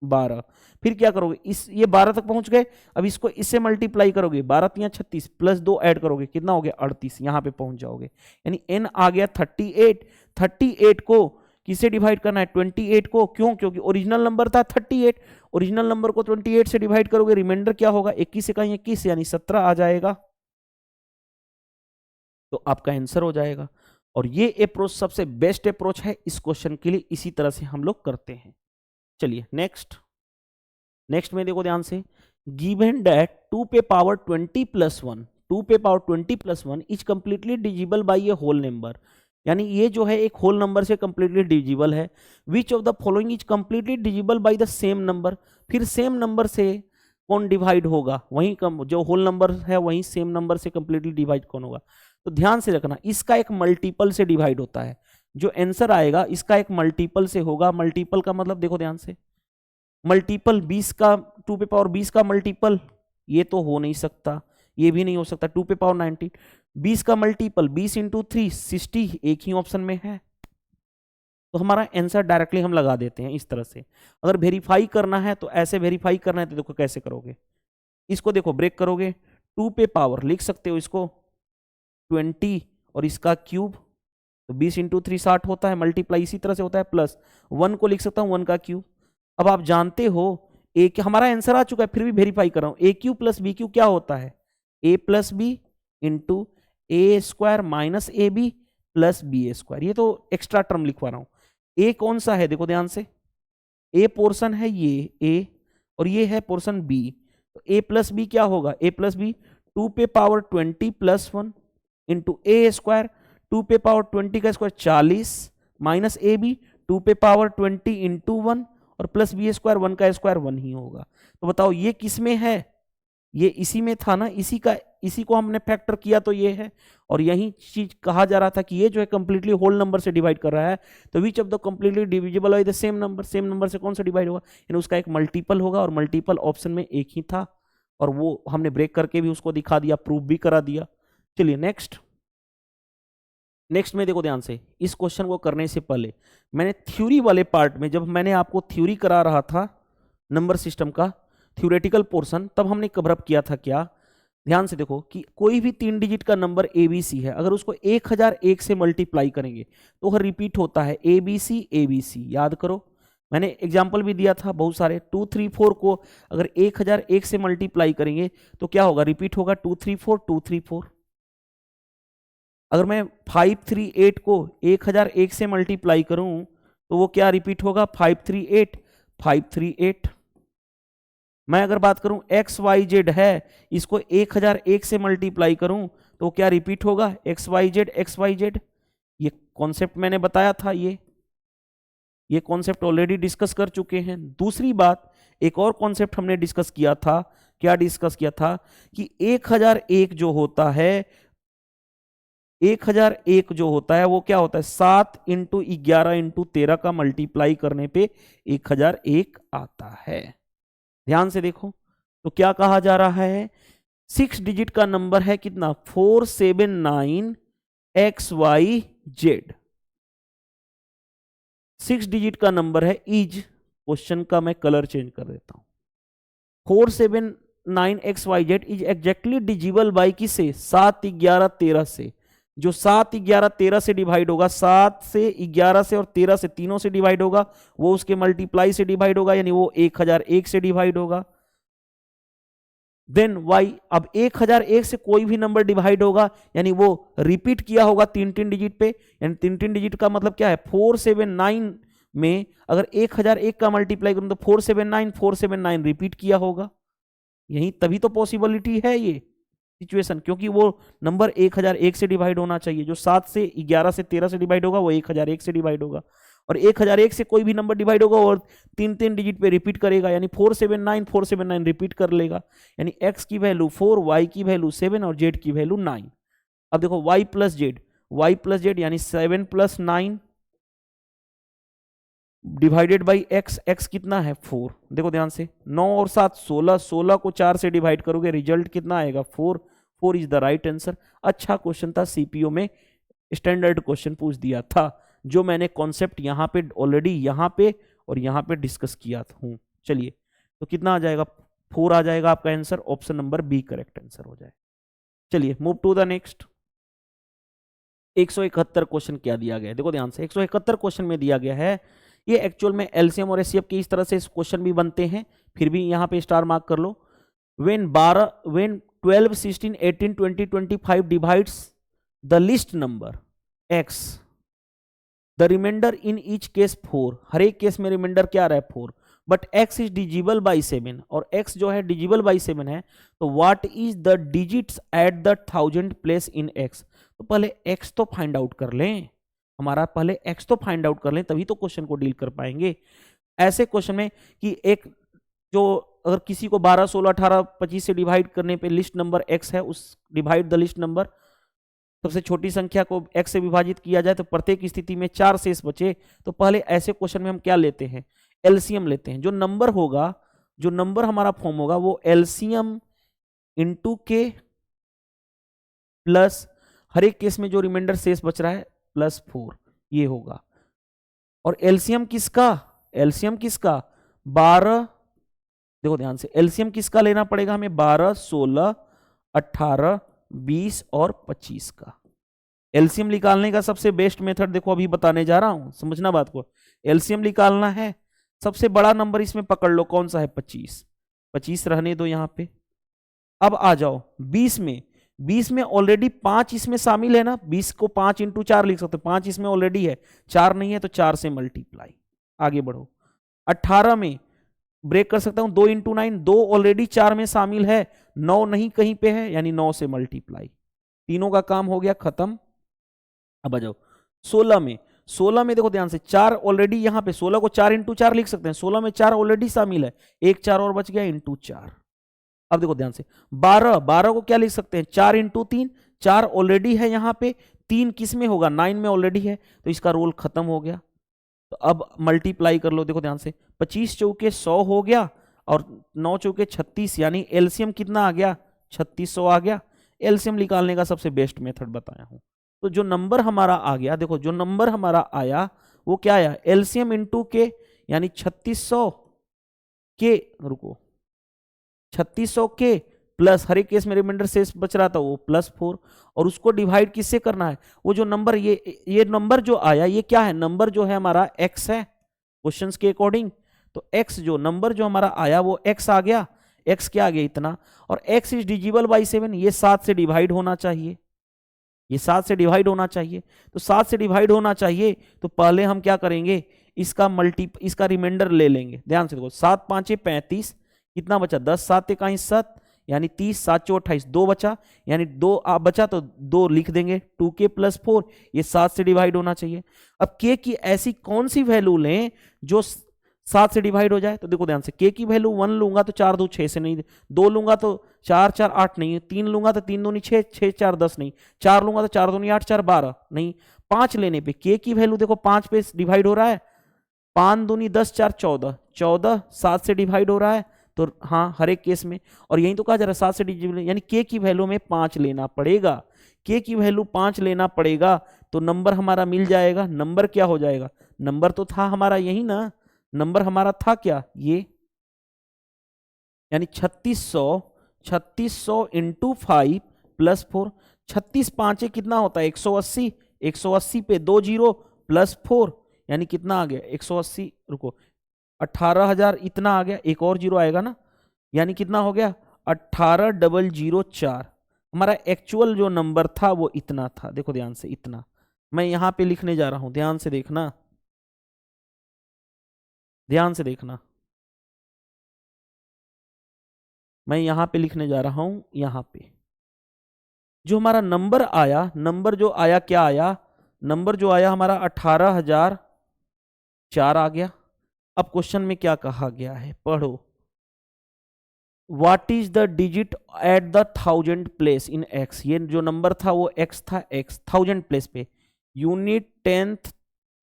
12, फिर क्या करोगे, ये 12 तक पहुंच गए, अब इसको इससे मल्टीप्लाई करोगे, 12 3 36 प्लस 2 ऐड करोगे, कितना हो गया, 38, यहां पे पहुंच जाओगे, यानी n आ गया 38। 38 को किससे डिवाइड करना है, 28 को, क्यों, क्योंकि ओरिजिनल नंबर था 38, ओरिजिनल नंबर को 28 से डिवाइड करोगे, रिमाइंडर क्या होगा, 21 से कहीं 21, यानी 17 आ जाएगा, तो आपका आंसर हो जाएगा। और ये अप्रोच सबसे बेस्ट अप्रोच है इस क्वेश्चन के लिए, इसी तरह से हम लोग करते हैं। चलिए नेक्स्ट में देखो ध्यान से, गिवन दैट 2 पे power 20 plus 1 is completely divisible by a whole number, यानी ये जो है एक होल नंबर से कंप्लीटली डिविजिबल है। Which of the following is completely divisible by the same number, फिर सेम नंबर से कौन डिवाइड होगा, वही कम जो होल नंबर है वही सेम नंबर से कंप्लीटली डिवाइड कौन होगा। तो ध्यान से रखना, इसका एक मल्टीपल से डिवाइड होता है, जो आंसर आएगा इसका एक मल्टीपल से होगा। मल्टीपल का मतलब देखो ध्यान से, मल्टीपल 20 का 2 पे पावर 20 का मल्टीपल, ये तो हो नहीं सकता, ये भी नहीं हो सकता। 2 पे पावर 19, 20 का मल्टीपल 20 इंटू 3 60, एक ही ऑप्शन में है। तो हमारा आंसर डायरेक्टली हम लगा देते हैं इस तरह से। अगर वेरीफाई करना है तो ऐसे वेरीफाई करना है, तो देखो कैसे करोगे, इसको देखो ब्रेक करोगे, 2 पे पावर लिख सकते हो इसको 20 और इसका क्यूब, तो 20 इंटू 3 60 होता है, मल्टीप्लाई इसी तरह से होता है, प्लस 1 को लिख सकता हूँ 1 का क्यूब। अब आप जानते हो ए, हमारा आंसर आ चुका है, फिर भी वेरीफाई कर रहा हूँ, a cube plus b cube क्या होता है, a plus b into a square minus a b plus b a square. ये तो एक्स्ट्रा टर्म लिखवा रहा हूँ। ए कौन सा है देखो ध्यान से, ए पोर्शन है ये ए, और ये है पोर्शन बी, तो ए प्लस बी क्या होगा, ए प्लस बी 2 पे power 20 plus 1 into a square 2 पे पावर 20 का स्क्वायर 40 माइनस ए बी 2 पे पावर 20 इंटू 1 और प्लस बी स्क्वायर 1 का स्क्वायर 1 ही होगा। तो बताओ ये किस में है, ये इसी में था ना, इसी को हमने फैक्टर किया तो ये है, और यही चीज कहा जा रहा था कि ये जो है कंप्लीटली होल नंबर से डिवाइड कर रहा है। तो विच of the completely divisible by the same number, same number से कौन सा डिवाइड होगा, यानी उसका एक मल्टीपल होगा, और मल्टीपल ऑप्शन में एक ही था, और वो हमने ब्रेक करके भी उसको दिखा दिया, प्रूफ भी करा दिया। चलिए नेक्स्ट में देखो ध्यान से, इस क्वेश्चन को करने से पहले मैंने थ्योरी वाले पार्ट में, जब मैंने आपको थ्योरी करा रहा था नंबर सिस्टम का थ्योरेटिकल पोर्शन, तब हमने कवर अप किया था क्या, ध्यान से देखो कि कोई भी 3 डिजिट का नंबर एबीसी है, अगर उसको 1001 से मल्टीप्लाई करेंगे तो वह रिपीट होता है एबीसी एबीसी। याद करो, मैंने एग्जाम्पल भी दिया था बहुत सारे, 2 3 4 को अगर 1001 से मल्टीप्लाई करेंगे तो क्या होगा, रिपीट होगा 2 3 4 2 3 4। अगर मैं 538 को 1001 से मल्टीप्लाई करूं तो वो क्या रिपीट होगा, 538 538। मैं अगर बात करूं एक्स वाई जेड है, इसको 1001 से मल्टीप्लाई करूं तो क्या रिपीट होगा, एक्स वाई जेड। ये कॉन्सेप्ट मैंने बताया था, ये कॉन्सेप्ट ऑलरेडी डिस्कस कर चुके हैं। दूसरी बात, एक और कॉन्सेप्ट हमने डिस्कस किया था, क्या डिस्कस किया था कि 1001 जो होता है, 1001 जो होता है वो क्या होता है, 7 इंटू 11 इंटू 13 का मल्टीप्लाई करने पे 1001 आता है। ध्यान से देखो, तो क्या कहा जा रहा है, 6 डिजिट का नंबर है कितना, 479 XYZ। 6 डिजिट का नंबर है, इज, क्वेश्चन का मैं कलर चेंज कर देता हूं, 479 XYZ इज एग्जैक्टली डिजिबल बाई किसे, 7 11 13 से। जो 7 11 13 से डिवाइड होगा, 7 से 11 से और 13 से, तीनों से डिवाइड होगा, वो उसके मल्टीप्लाई से डिवाइड होगा, यानी वो 1001 से डिवाइड होगा। देन वाई, अब 1001 से कोई भी नंबर डिवाइड होगा यानी वो रिपीट किया होगा 3 डिजिट पे, यानी 3 डिजिट का मतलब क्या है, 479 में अगर 1001 का मल्टीप्लाई करूं तो 479 रिपीट किया होगा। यही तभी तो पॉसिबिलिटी है ये सिचुएशन, क्योंकि वो नंबर 1001 से डिवाइड होना चाहिए। जो 7 से 11 से 13 से डिवाइड होगा वो 1001 से डिवाइड होगा, और 1001 से कोई भी नंबर डिवाइड होगा और 3 डिजिट पे रिपीट करेगा, यानी 479 रिपीट कर लेगा, यानी x की वैल्यू 4, y की वैल्यू 7 और z की वैल्यू 9। अब देखो y प्लस जेड यानी 7 प्लस 9 डिवाइडेड बाई x कितना है 4। देखो ध्यान से, 9 और 7 16, 16 को 4 से डिवाइड करोगे रिजल्ट कितना आएगा 4 इज द राइट आंसर। अच्छा क्वेश्चन था, सीपीओ में स्टैंडर्ड क्वेश्चन पूछ दिया था, जो मैंने कॉन्सेप्ट यहाँ पे ऑलरेडी यहाँ पे और यहाँ पे डिस्कस किया हूँ। चलिए, तो कितना आ जाएगा, 4 आ जाएगा आपका answer, option number B correct answer हो जाए। चलिए move to the next. 171 question क्या दिया गया है, देखो ध्यान से, 171 क्वेश्चन में दिया गया है, ये एक्चुअल में एलसीएम और एचसीएफ के इस तरह से क्वेश्चन भी बनते हैं, फिर भी यहाँ पे स्टार मार्क कर लो। when 12 16 18 20 25 divides the least number x, the remainder in each case 4, हर एक केस में रिमाइंडर क्या आ रहा है 4, but x is divisible by 7, और x जो है डिजिबल बाई 7 है, तो what is the digits at the 1000 place in x। तो पहले x तो फाइंड आउट कर लें, हमारा पहले x तो फाइंड आउट कर लें, तभी तो क्वेश्चन को डील कर पाएंगे। ऐसे क्वेश्चन में कि एक जो अगर किसी को 12, 16, 18, 25 से डिवाइड करने पे लिस्ट नंबर x है, उस डिवाइड द लिस्ट नंबर, सबसे छोटी संख्या को x से विभाजित किया जाए तो प्रत्येक स्थिति में 4 शेष बचे। तो पहले ऐसे क्वेश्चन में हम क्या लेते हैं, एलसीएम लेते हैं। जो नंबर होगा, जो नंबर हमारा फॉर्म होगा वो एलसीएम इंटू के प्लस हर एक केस में जो रिमाइंडर शेष बच रहा है प्लस 4, ये होगा। और एलसीएम किसका, एलसीएम किसका 12, देखो ध्यान से, एलसीएम किसका लेना पड़ेगा हमें, 12, 16, 18, 20 और 25 का। एलसीएम निकालने का सबसे बेस्ट मेथड देखो अभी बताने जा रहा हूं, समझना बात को। एलसीएम निकालना है, सबसे बड़ा नंबर इसमें पकड़ लो, कौन सा है 25, 25 रहने दो यहां पे। अब आ जाओ 20 में, 20 में ऑलरेडी 5 इसमें शामिल है ना, 20 को 5 इंटू 4 लिख सकते हो, 5 इसमें ऑलरेडी है, 4 नहीं है तो 4 से मल्टीप्लाई, आगे बढ़ो। 18 में ब्रेक कर सकता हूं 2 इंटू 9, 2 ऑलरेडी 4 में शामिल है, 9 नहीं कहीं पे है, यानी 9 से मल्टीप्लाई, तीनों का काम हो गया खत्म। अब आ जाओ 16 में, 16 में देखो ध्यान से, 4 ऑलरेडी यहां पे, 16 को 4 इंटू 4 लिख सकते हैं, 16 में 4 ऑलरेडी शामिल है, एक 4 और बच गया इंटू 4। अब देखो ध्यान से 12, 12 को क्या लिख सकते हैं 4 इंटू 3, 4 ऑलरेडी है यहां पे, 3 किस में होगा 9 में ऑलरेडी है, तो इसका रोल खत्म हो गया। तो अब मल्टीप्लाई कर लो, देखो ध्यान से, 25 चौके 100 हो गया और 9 चौके 36, यानी एलसीएम कितना आ गया 3600 आ गया। एलसीएम निकालने का सबसे बेस्ट मेथड बताया हूं। तो जो नंबर हमारा आ गया, देखो जो नंबर हमारा आया वो क्या आया, एलसीएम इंटू के, यानी 3600 के, रुको 3600 के प्लस हर एक केस में रिमाइंडर शेष बच रहा था वो प्लस 4, और उसको डिवाइड किससे करना है, वो जो नंबर ये नंबर जो आया ये क्या है, नंबर जो है हमारा x है क्वेश्चंस के अकॉर्डिंग। तो x जो नंबर जो हमारा आया वो x आ गया, x क्या आ गया इतना, और x इज डिजिबल बाई 7, ये 7 से डिवाइड होना चाहिए, ये 7 से डिवाइड होना चाहिए। तो 7 से डिवाइड होना चाहिए तो पहले हम क्या करेंगे, इसका रिमाइंडर ले लेंगे। ध्यान से देखो, 7 5 35, कितना बचा 10, 7 21 7, यानी 30, 7 4 28, 2 बचा, यानी 2 बचा तो 2 लिख देंगे, 2k प्लस 4, ये 7 से डिवाइड होना चाहिए। अब k की ऐसी कौन सी वैल्यू लें जो 7 से डिवाइड हो जाए, तो देखो ध्यान से, k की वैल्यू 1 लूंगा तो 4 2 6 से नहीं, 2 लूंगा तो 4 4 8 नहीं, 3 लूंगा तो 3 दूनी 6 6 4 10 नहीं, 4 लूंगा तो 4 दूनी 8 4 12 नहीं, 5 लेने पे k की वैल्यू देखो 5 पे डिवाइड हो रहा है, 5 दूनी 10 4 14, 14 7 से डिवाइड हो रहा है, तो हाँ हर एक केस में, और यही तो कहा जा रहा है 7 से डिजिबल, यानी k की वैल्यू में 5 लेना पड़ेगा, k की वैल्यू 5 लेना पड़ेगा, तो नंबर हमारा मिल जाएगा। नंबर क्या हो जाएगा, नंबर तो था हमारा यही ना, नंबर हमारा था क्या ये, यानी 3600 इंटू 5 प्लस 4, 36 5 कितना होता है 180, 180 पे 2 जीरो प्लस 4, यानी कितना आ गया 180, रुको 18,000 इतना आ गया, एक और जीरो आएगा ना, यानी कितना हो गया 18,004। हमारा एक्चुअल जो नंबर था वो इतना था, देखो ध्यान से, इतना मैं यहां पे लिखने जा रहा हूं, ध्यान से देखना, ध्यान से देखना, मैं यहां पे लिखने जा रहा हूं, यहां पे जो हमारा नंबर आया, नंबर जो आया क्या आया, नंबर जो आया हमारा 18,004 आ गया। अब क्वेश्चन में क्या कहा गया है, पढ़ो, what is the digit at the 1000 place in x, ये जो नंबर था वो x था, x 1000 प्लेस पे, यूनिट 10th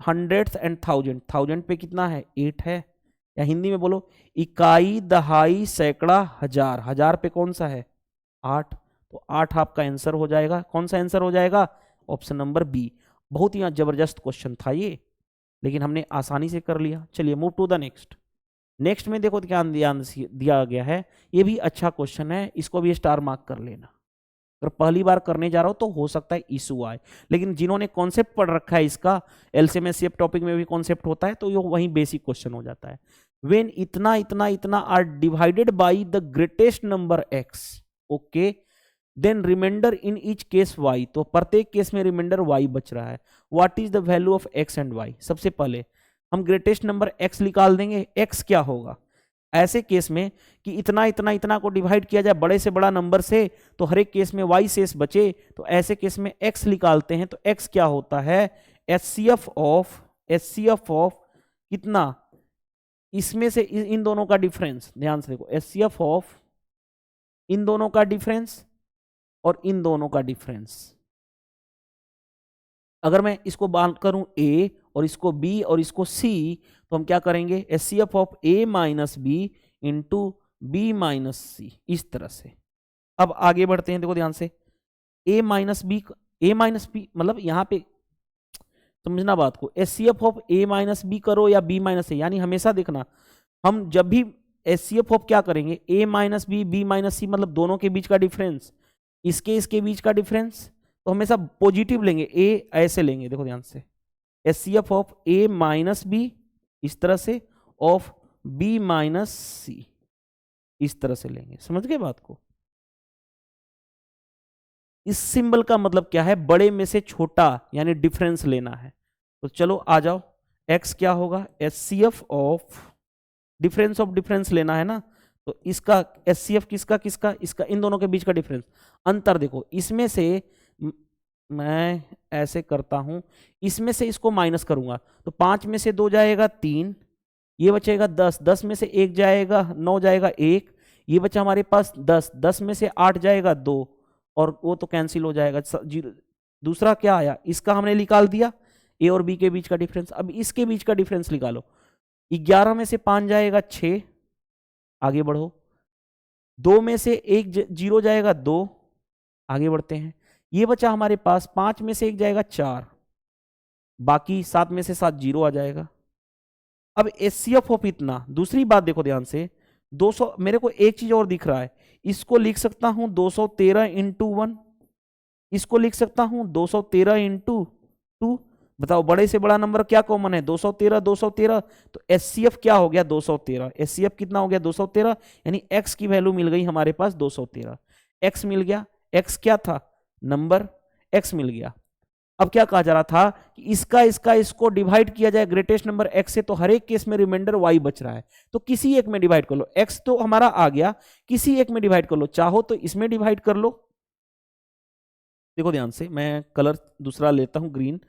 100th एंड 1000, 1000 पे कितना है 8 है, या हिंदी में बोलो इकाई दहाई सैकड़ा हजार, हजार पे कौन सा है 8, तो 8 आपका आंसर हो जाएगा। कौन सा आंसर हो जाएगा, ऑप्शन नंबर बी। बहुत ही जबरदस्त क्वेश्चन था ये, लेकिन हमने आसानी से कर लिया। चलिए move to the next. Next में देखो ध्यान दिया गया है, ये भी अच्छा क्वेश्चन है, इसको भी स्टार मार्क कर लेना। अगर पहली बार करने जा रहा हो तो हो सकता है इशू आए, लेकिन जिन्होंने कॉन्सेप्ट पढ़ रखा है इसका, एलसीएम एचसीएफ टॉपिक में भी कॉन्सेप्ट होता है, तो ये वही बेसिक क्वेश्चन हो जाता है। व्हेन इतना इतना इतना are divided by the greatest number x, okay, then remainder in each case y, तो प्रत्येक केस में रिमाइंडर y बच रहा है। What is the value of x and y, सबसे पहले हम ग्रेटेस्ट नंबर x निकाल देंगे। x क्या होगा ऐसे केस में कि इतना इतना इतना को डिवाइड किया जाए बड़े से बड़ा नंबर से, तो हर एक केस में y शेष बचे, तो ऐसे केस में x निकालते हैं, तो x क्या होता है, HCF ऑफ कितना, इसमें से इन दोनों का डिफरेंस, ध्यान से देखो, HCF ऑफ इन दोनों का डिफरेंस और इन दोनों का डिफरेंस। अगर मैं इसको बात करूं A और इसको B और इसको C, तो हम क्या करेंगे, HCF of A minus b into b minus c, इस तरह से। अब आगे बढ़ते हैं, देखो ध्यान से, A माइनस बी मतलब यहां पे समझना बात को, HCF of A minus B करो या B माइनस ए, यानी हमेशा देखना, हम जब भी HCF ऑफ क्या करेंगे, A माइनस बी माइनस सी, मतलब दोनों के बीच का डिफरेंस, इसके बीच का डिफरेंस, तो हमेशा पॉजिटिव लेंगे, ए ऐसे लेंगे, देखो ध्यान से, HCF of A minus B इस तरह से, ऑफ B माइनस सी इस तरह से लेंगे। समझ गए बात को? इस सिंबल का मतलब क्या है, बड़े में से छोटा यानी डिफरेंस लेना है। तो चलो आ जाओ, x क्या होगा, HCF of difference of difference लेना है ना, तो इसका HCF किसका किसका, इसका, इन दोनों के बीच का डिफरेंस, अंतर देखो, इसमें से मैं ऐसे करता हूं, इसमें से इसको माइनस करूंगा तो 5 में से 2 जाएगा 3, ये बचेगा 10, 10 में से 1 जाएगा 9 जाएगा 1, ये बचा हमारे पास 10, 10 में से 8 जाएगा 2, और वो तो कैंसिल हो जाएगा। दूसरा क्या आया, इसका हमने निकाल दिया, ए और बी के बीच का डिफरेंस। अब इसके बीच का डिफरेंस निकालो, 11 में से 5 जाएगा 6, आगे बढ़ो, 2 में से 1 0 जाएगा 2, आगे बढ़ते हैं, ये बचा हमारे पास 5 में से 1 जाएगा 4, बाकी 7 में से 7 0 आ जाएगा। अब HCF ऑफ इतना, दूसरी बात देखो ध्यान से, 200, मेरे को एक चीज और दिख रहा है, इसको लिख सकता हूं 213 इंटू 1, इसको लिख सकता हूं 213 इंटू 2, बताओ बड़े से बड़ा नंबर क्या कॉमन है, 213, 213, तो HCF क्या हो गया 213, HCF कितना हो गया 213, यानी x की वैल्यू मिल गई हमारे पास 213, x मिल गया, x क्या था नंबर, x मिल गया। अब क्या कहा जा रहा था कि इसको डिवाइड किया जाए ग्रेटेस्ट नंबर x से, तो हर एक केस में रिमाइंडर y बच रहा है, तो किसी एक में डिवाइड कर लो, x तो हमारा आ गया, किसी एक में डिवाइड कर लो, चाहो तो इसमें डिवाइड कर लो, देखो ध्यान से, मैं कलर दूसरा लेता हूं ग्रीन,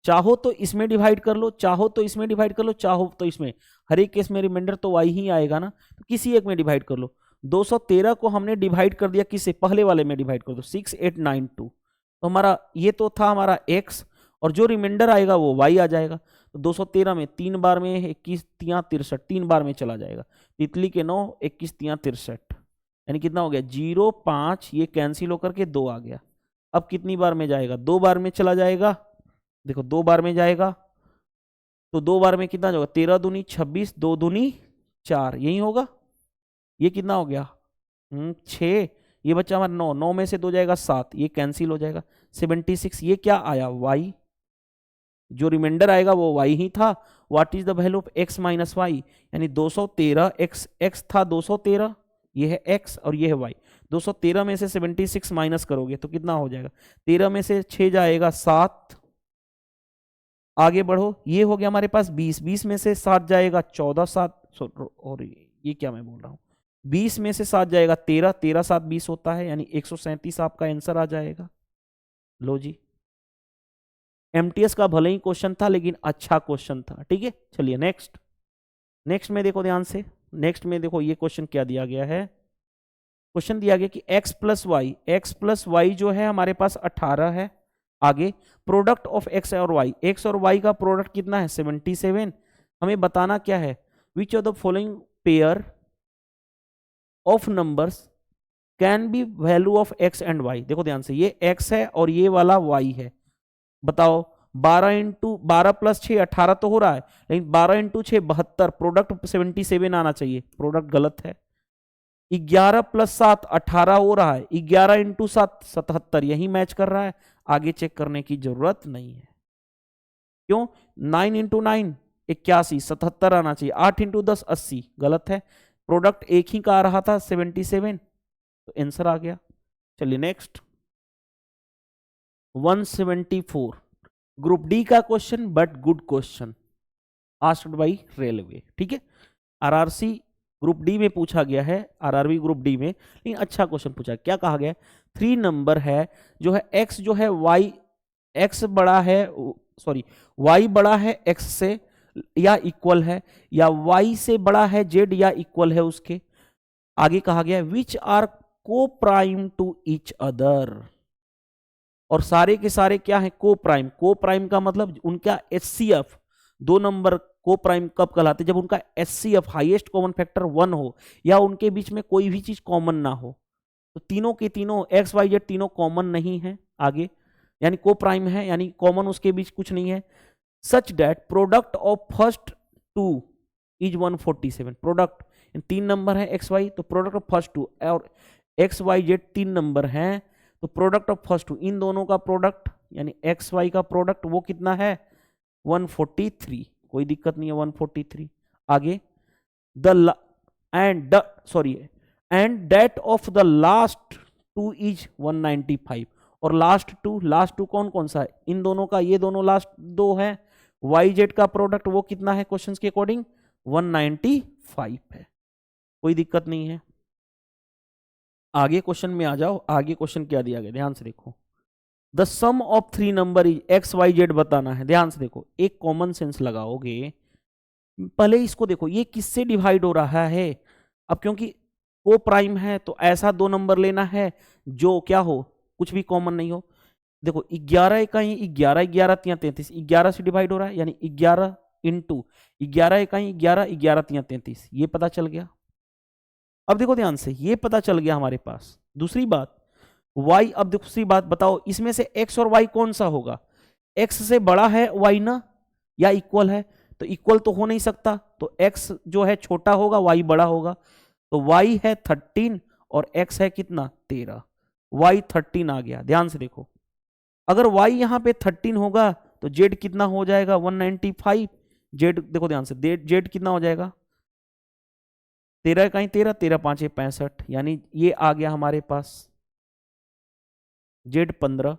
चाहो तो इसमें डिवाइड कर लो, चाहो तो इसमें डिवाइड कर लो, चाहो तो इसमें, हर एक केस में रिमाइंडर तो y ही आएगा ना, तो किसी एक में डिवाइड कर लो। 213 को हमने डिवाइड कर दिया किससे, पहले वाले में डिवाइड कर दो, 6892, तो हमारा ये तो था हमारा x, और जो रिमाइंडर आएगा वो y आ जाएगा। तो 213 में 3 बार में 21 3 63, 3 बार में चला जाएगा, तितली के 9 21 3 63, यानी कितना हो गया 0 5, ये कैंसिल होकर के 2 आ गया। अब कितनी बार में जाएगा, 2 बार में चला जाएगा, देखो 2 बार में जाएगा, तो 2 बार में कितना होगा, 13 दूनी 26, 2 दूनी 4, यही होगा, ये कितना हो गया 6, ये बच्चा हमारा 9, 9 में से 2 जाएगा 7, ये कैंसिल हो जाएगा, 76, ये क्या आया y, जो रिमाइंडर आएगा वो y ही था। What is the value of x minus y, यानी 213, x था 213, ये है x और ये है y, 213 में से 76 माइनस करोगे तो कितना हो जाएगा, 13 में से 6 जाएगा 7, आगे बढ़ो, ये हो गया हमारे पास 20, 20 में से 7 जाएगा 14, 7 और ये क्या मैं बोल रहा हूँ, 20 में से 7 जाएगा 13, 13 7 20 होता है, यानी 137 आपका आंसर आ जाएगा। लो जी, एमटीएस का भले ही क्वेश्चन था लेकिन अच्छा क्वेश्चन था, ठीक है। चलिए नेक्स्ट में देखो ध्यान से, नेक्स्ट में देखो ये क्वेश्चन क्या दिया गया है, क्वेश्चन दिया गया कि x प्लस वाई जो है हमारे पास 18 है, आगे प्रोडक्ट ऑफ x और y का प्रोडक्ट कितना है 77, हमें बताना क्या है, which of the following pair of numbers can be value of x and y। देखो ध्यान से, ये x है और ये वाला y है, बताओ 12 प्लस 6 18 तो हो रहा है, लेकिन 12 इंटू 6 72, प्रोडक्ट 77 आना चाहिए, प्रोडक्ट गलत है। 11 प्लस 7 18 हो रहा है, 11 इंटू 7 77, यही मैच कर रहा है, आगे चेक करने की जरूरत नहीं है। क्यों, 9 इंटू 9 81, 77 आना चाहिए, 8 इंटू 10 80, गलत है, प्रोडक्ट एक ही का आ रहा था 77, तो आंसर आ गया। चलिए नेक्स्ट 174, ग्रुप डी का question but good question, asked by railway, ठीक है। आरआरसी ग्रुप डी में पूछा गया है, आरआरबी ग्रुप डी में, लेकिन अच्छा क्वेश्चन पूछा। क्या कहा गया, 3 नंबर है जो है x जो है y, x बड़ा है सॉरी y बड़ा है x से या इक्वल है, या y से बड़ा है z या इक्वल है उसके। आगे कहा गया विच आर को प्राइम टू ईच अदर, और सारे के सारे क्या है को प्राइम। को प्राइम का मतलब उनका HCF, दो नंबर को प्राइम कब कहलाते, जब उनका HCF हाईएस्ट कॉमन फैक्टर 1 हो या उनके बीच में कोई भी चीज कॉमन ना हो। तो तीनों के तीनों एक्स वाई जेड तीनों कॉमन नहीं है आगे, यानी को प्राइम है, यानी कॉमन उसके बीच कुछ नहीं है। Such that product of first two is 147। Product तीन नंबर है एक्स वाई, तो प्रोडक्ट ऑफ फर्स्ट टू, और एक्स वाई जेड तीन नंबर हैं, तो प्रोडक्ट ऑफ फर्स्ट टू इन दोनों का प्रोडक्ट यानी एक्स वाई का प्रोडक्ट वो कितना है 143। कोई दिक्कत नहीं है 143। आगे the end that of the last two is 195। और लास्ट टू कौन कौन सा है, इन दोनों का, ये दोनों लास्ट दो है, वाई जेड का प्रोडक्ट वो कितना है क्वेश्चंस के अकॉर्डिंग 195 है। कोई दिक्कत नहीं है। आगे क्वेश्चन में आ जाओ। आगे क्वेश्चन क्या दिया गया, ध्यान से देखो। The sum of three number is x y z बताना है। ध्यान से देखो, एक कॉमन सेंस लगाओगे। पहले इसको देखो ये किससे डिवाइड हो रहा है। अब क्योंकि को प्राइम है तो ऐसा दो नंबर लेना है जो क्या हो, कुछ भी कॉमन नहीं हो। देखो 11 इकाई 11 11 33 11 से डिवाइड हो रहा है, यानी 11 इंटू 11 इकाई 11 11 33, ये पता चल गया। अब देखो ध्यान से, ये पता चल गया हमारे पास। दूसरी बात y, अब दूसरी बात बताओ इसमें से x और y कौन सा होगा, x से बड़ा है y ना, या इक्वल है, तो इक्वल तो हो नहीं सकता, तो x जो है छोटा होगा y बड़ा होगा। तो y है 13 और x है कितना 13, y 13 आ गया। ध्यान से देखो, अगर y यहां पे 13 होगा तो z कितना हो जाएगा 195। z देखो ध्यान से, z कितना हो जाएगा 13 कहीं 13 13 5 65, यानी ये आ गया हमारे पास z 15।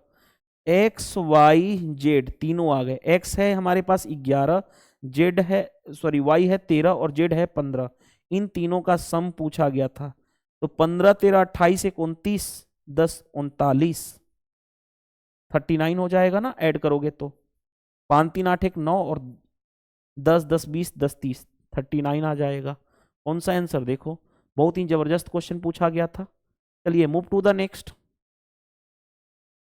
x y z तीनों आ गए। x है हमारे पास 11, z है सॉरी y है 13 और z है 15। इन तीनों का सम पूछा गया था, तो 15 13 28 29 10 39 39 हो जाएगा ना, ऐड करोगे तो 5 3 8 1 9 और 10 10 20 10 30 39 आ जाएगा। कौन सा आंसर, देखो बहुत ही जबरदस्त क्वेश्चन पूछा गया था। चलिए मूव टू द नेक्स्ट।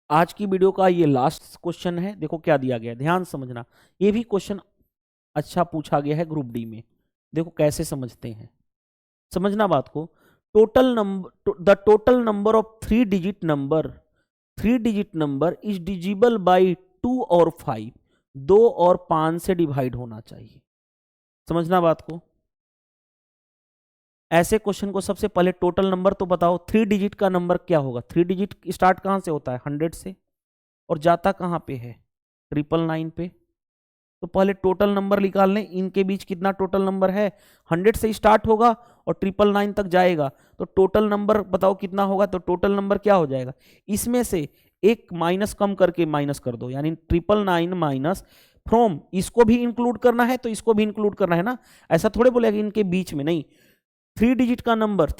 आज की वीडियो का ये लास्ट क्वेश्चन है। देखो क्या दिया गया, ध्यान समझना। ये भी क्वेश्चन अच्छा पूछा गया है ग्रुप डी में। देखो कैसे समझते हैं, समझना बात को। Total number, the total number of three digit number is divisible by 2 और 5। 2 और 5 से डिवाइड होना चाहिए। समझना बात को। ऐसे क्वेश्चन को सबसे पहले टोटल नंबर तो बताओ, थ्री डिजिट का नंबर क्या होगा। थ्री डिजिट स्टार्ट कहां से होता है 100 से, और जाता कहां पे है 999 पे। तो पहले टोटल नंबर निकाल लें, इनके बीच कितना टोटल नंबर है, 100 से स्टार्ट होगा और 999 तक जाएगा। तो टोटल नंबर बताओ कितना होगा, तो टोटल नंबर क्या हो जाएगा, इसमें से एक माइनस कम करके माइनस कर दो, यानी 999 माइनस फ्रॉम, इसको भी इंक्लूड करना है तो इसको भी इंक्लूड करना है ना। ऐसा थोड़े बोलेगा इनके बीच में, नहीं। थ्री डिजिट का नंबर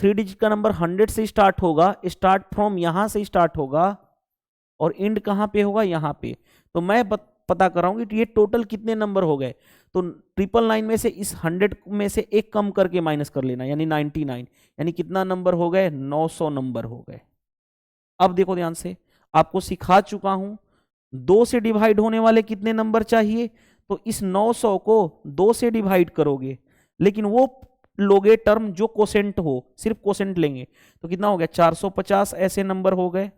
100 से स्टार्ट होगा, स्टार्ट फ्रॉम यहां से स्टार्ट होगा और एंड कहां पे होगा, यहां पे। तो मैं पता कराऊंगी कि ये टोटल कितने नंबर हो गए। तो 999 में से इस 100 में से एक कम करके माइनस कर लेना, यानी 99, यानी कितना नंबर हो गए 900 नंबर हो गए। अब देखो ध्यान से, आपको सिखा चुका हूं 2 से डिवाइड होने वाले कितने नंबर चाहिए, तो इस 900 को 2 से डिवाइड करोगे, लेकिन वो लोगे टर्म जो कोसेंट हो, सिर्फ कोसेंट लेंगे, तो कितना हो गया 450 ऐसे नंबर हो गए।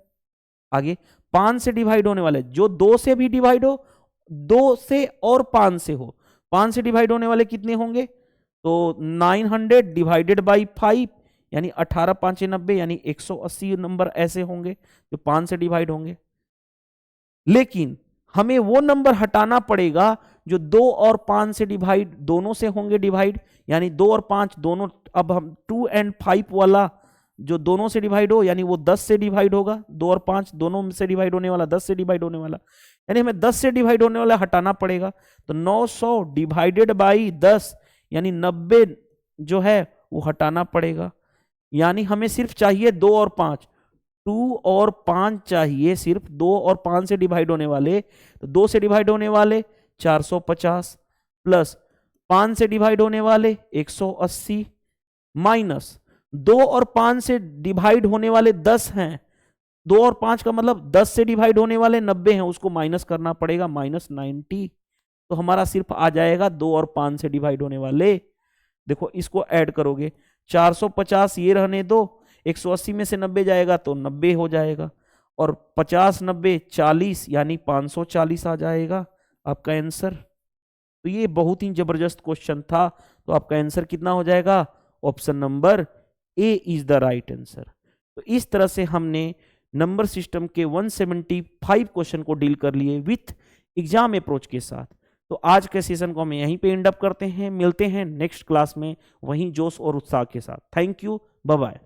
आगे 5 से डिवाइड होने वाले, जो 2 से भी डिवाइड हो, 2 से और 5 से हो, 5 से डिवाइड होने वाले कितने होंगे, तो 900 डिवाइडेड बाई 5, यानी 18 5 90, यानी 180 नंबर ऐसे होंगे जो 5 से डिवाइड होंगे। लेकिन हमें वो नंबर हटाना पड़ेगा जो 2 और 5 से डिवाइड दोनों से होंगे डिवाइड, यानी 2 और 5 दोनों। अब हम 2 और 5 वाला जो दोनों से डिवाइड हो, यानी वो 10 से डिवाइड होगा। 2 और 5 दोनों से डिवाइड होने वाला 10 से डिवाइड होने वाला, यानी हमें 10 से डिवाइड होने वाला हटाना पड़ेगा। तो 900 डिवाइडेड बाई 10, यानी 90 जो है वो हटाना पड़ेगा। यानी हमें सिर्फ चाहिए 2 और 5। 2 और 5 चाहिए, सिर्फ 2 और 5 से डिवाइड होने वाले, तो 2 से डिवाइड होने वाले 450 प्लस 5 से डिवाइड होने वाले 180 माइनस 2 और 5 से डिवाइड होने वाले 10 हैं, 2 और 5 का मतलब 10 से डिवाइड होने वाले 90 हैं, उसको माइनस करना पड़ेगा -90, तो हमारा सिर्फ आ जाएगा 2 और 5 से डिवाइड होने वाले। देखो इसको ऐड करोगे, 450 ये रहने दो, 180 में से 90 जाएगा तो 90 हो जाएगा, और 50 90 40 यानी 540 आ जाएगा आपका आंसर। तो ये बहुत ही जबरदस्त क्वेश्चन था, तो आपका आंसर कितना हो जाएगा? Option number A is the right answer. तो इस तरह से हमने नंबर सिस्टम के 175 क्वेश्चन को डील कर लिए विथ एग्जाम अप्रोच के साथ। तो आज के सेशन को हम यहीं पे एंड अप करते हैं, मिलते हैं नेक्स्ट क्लास में वहीं जोश और उत्साह के साथ। Thank you, bye bye.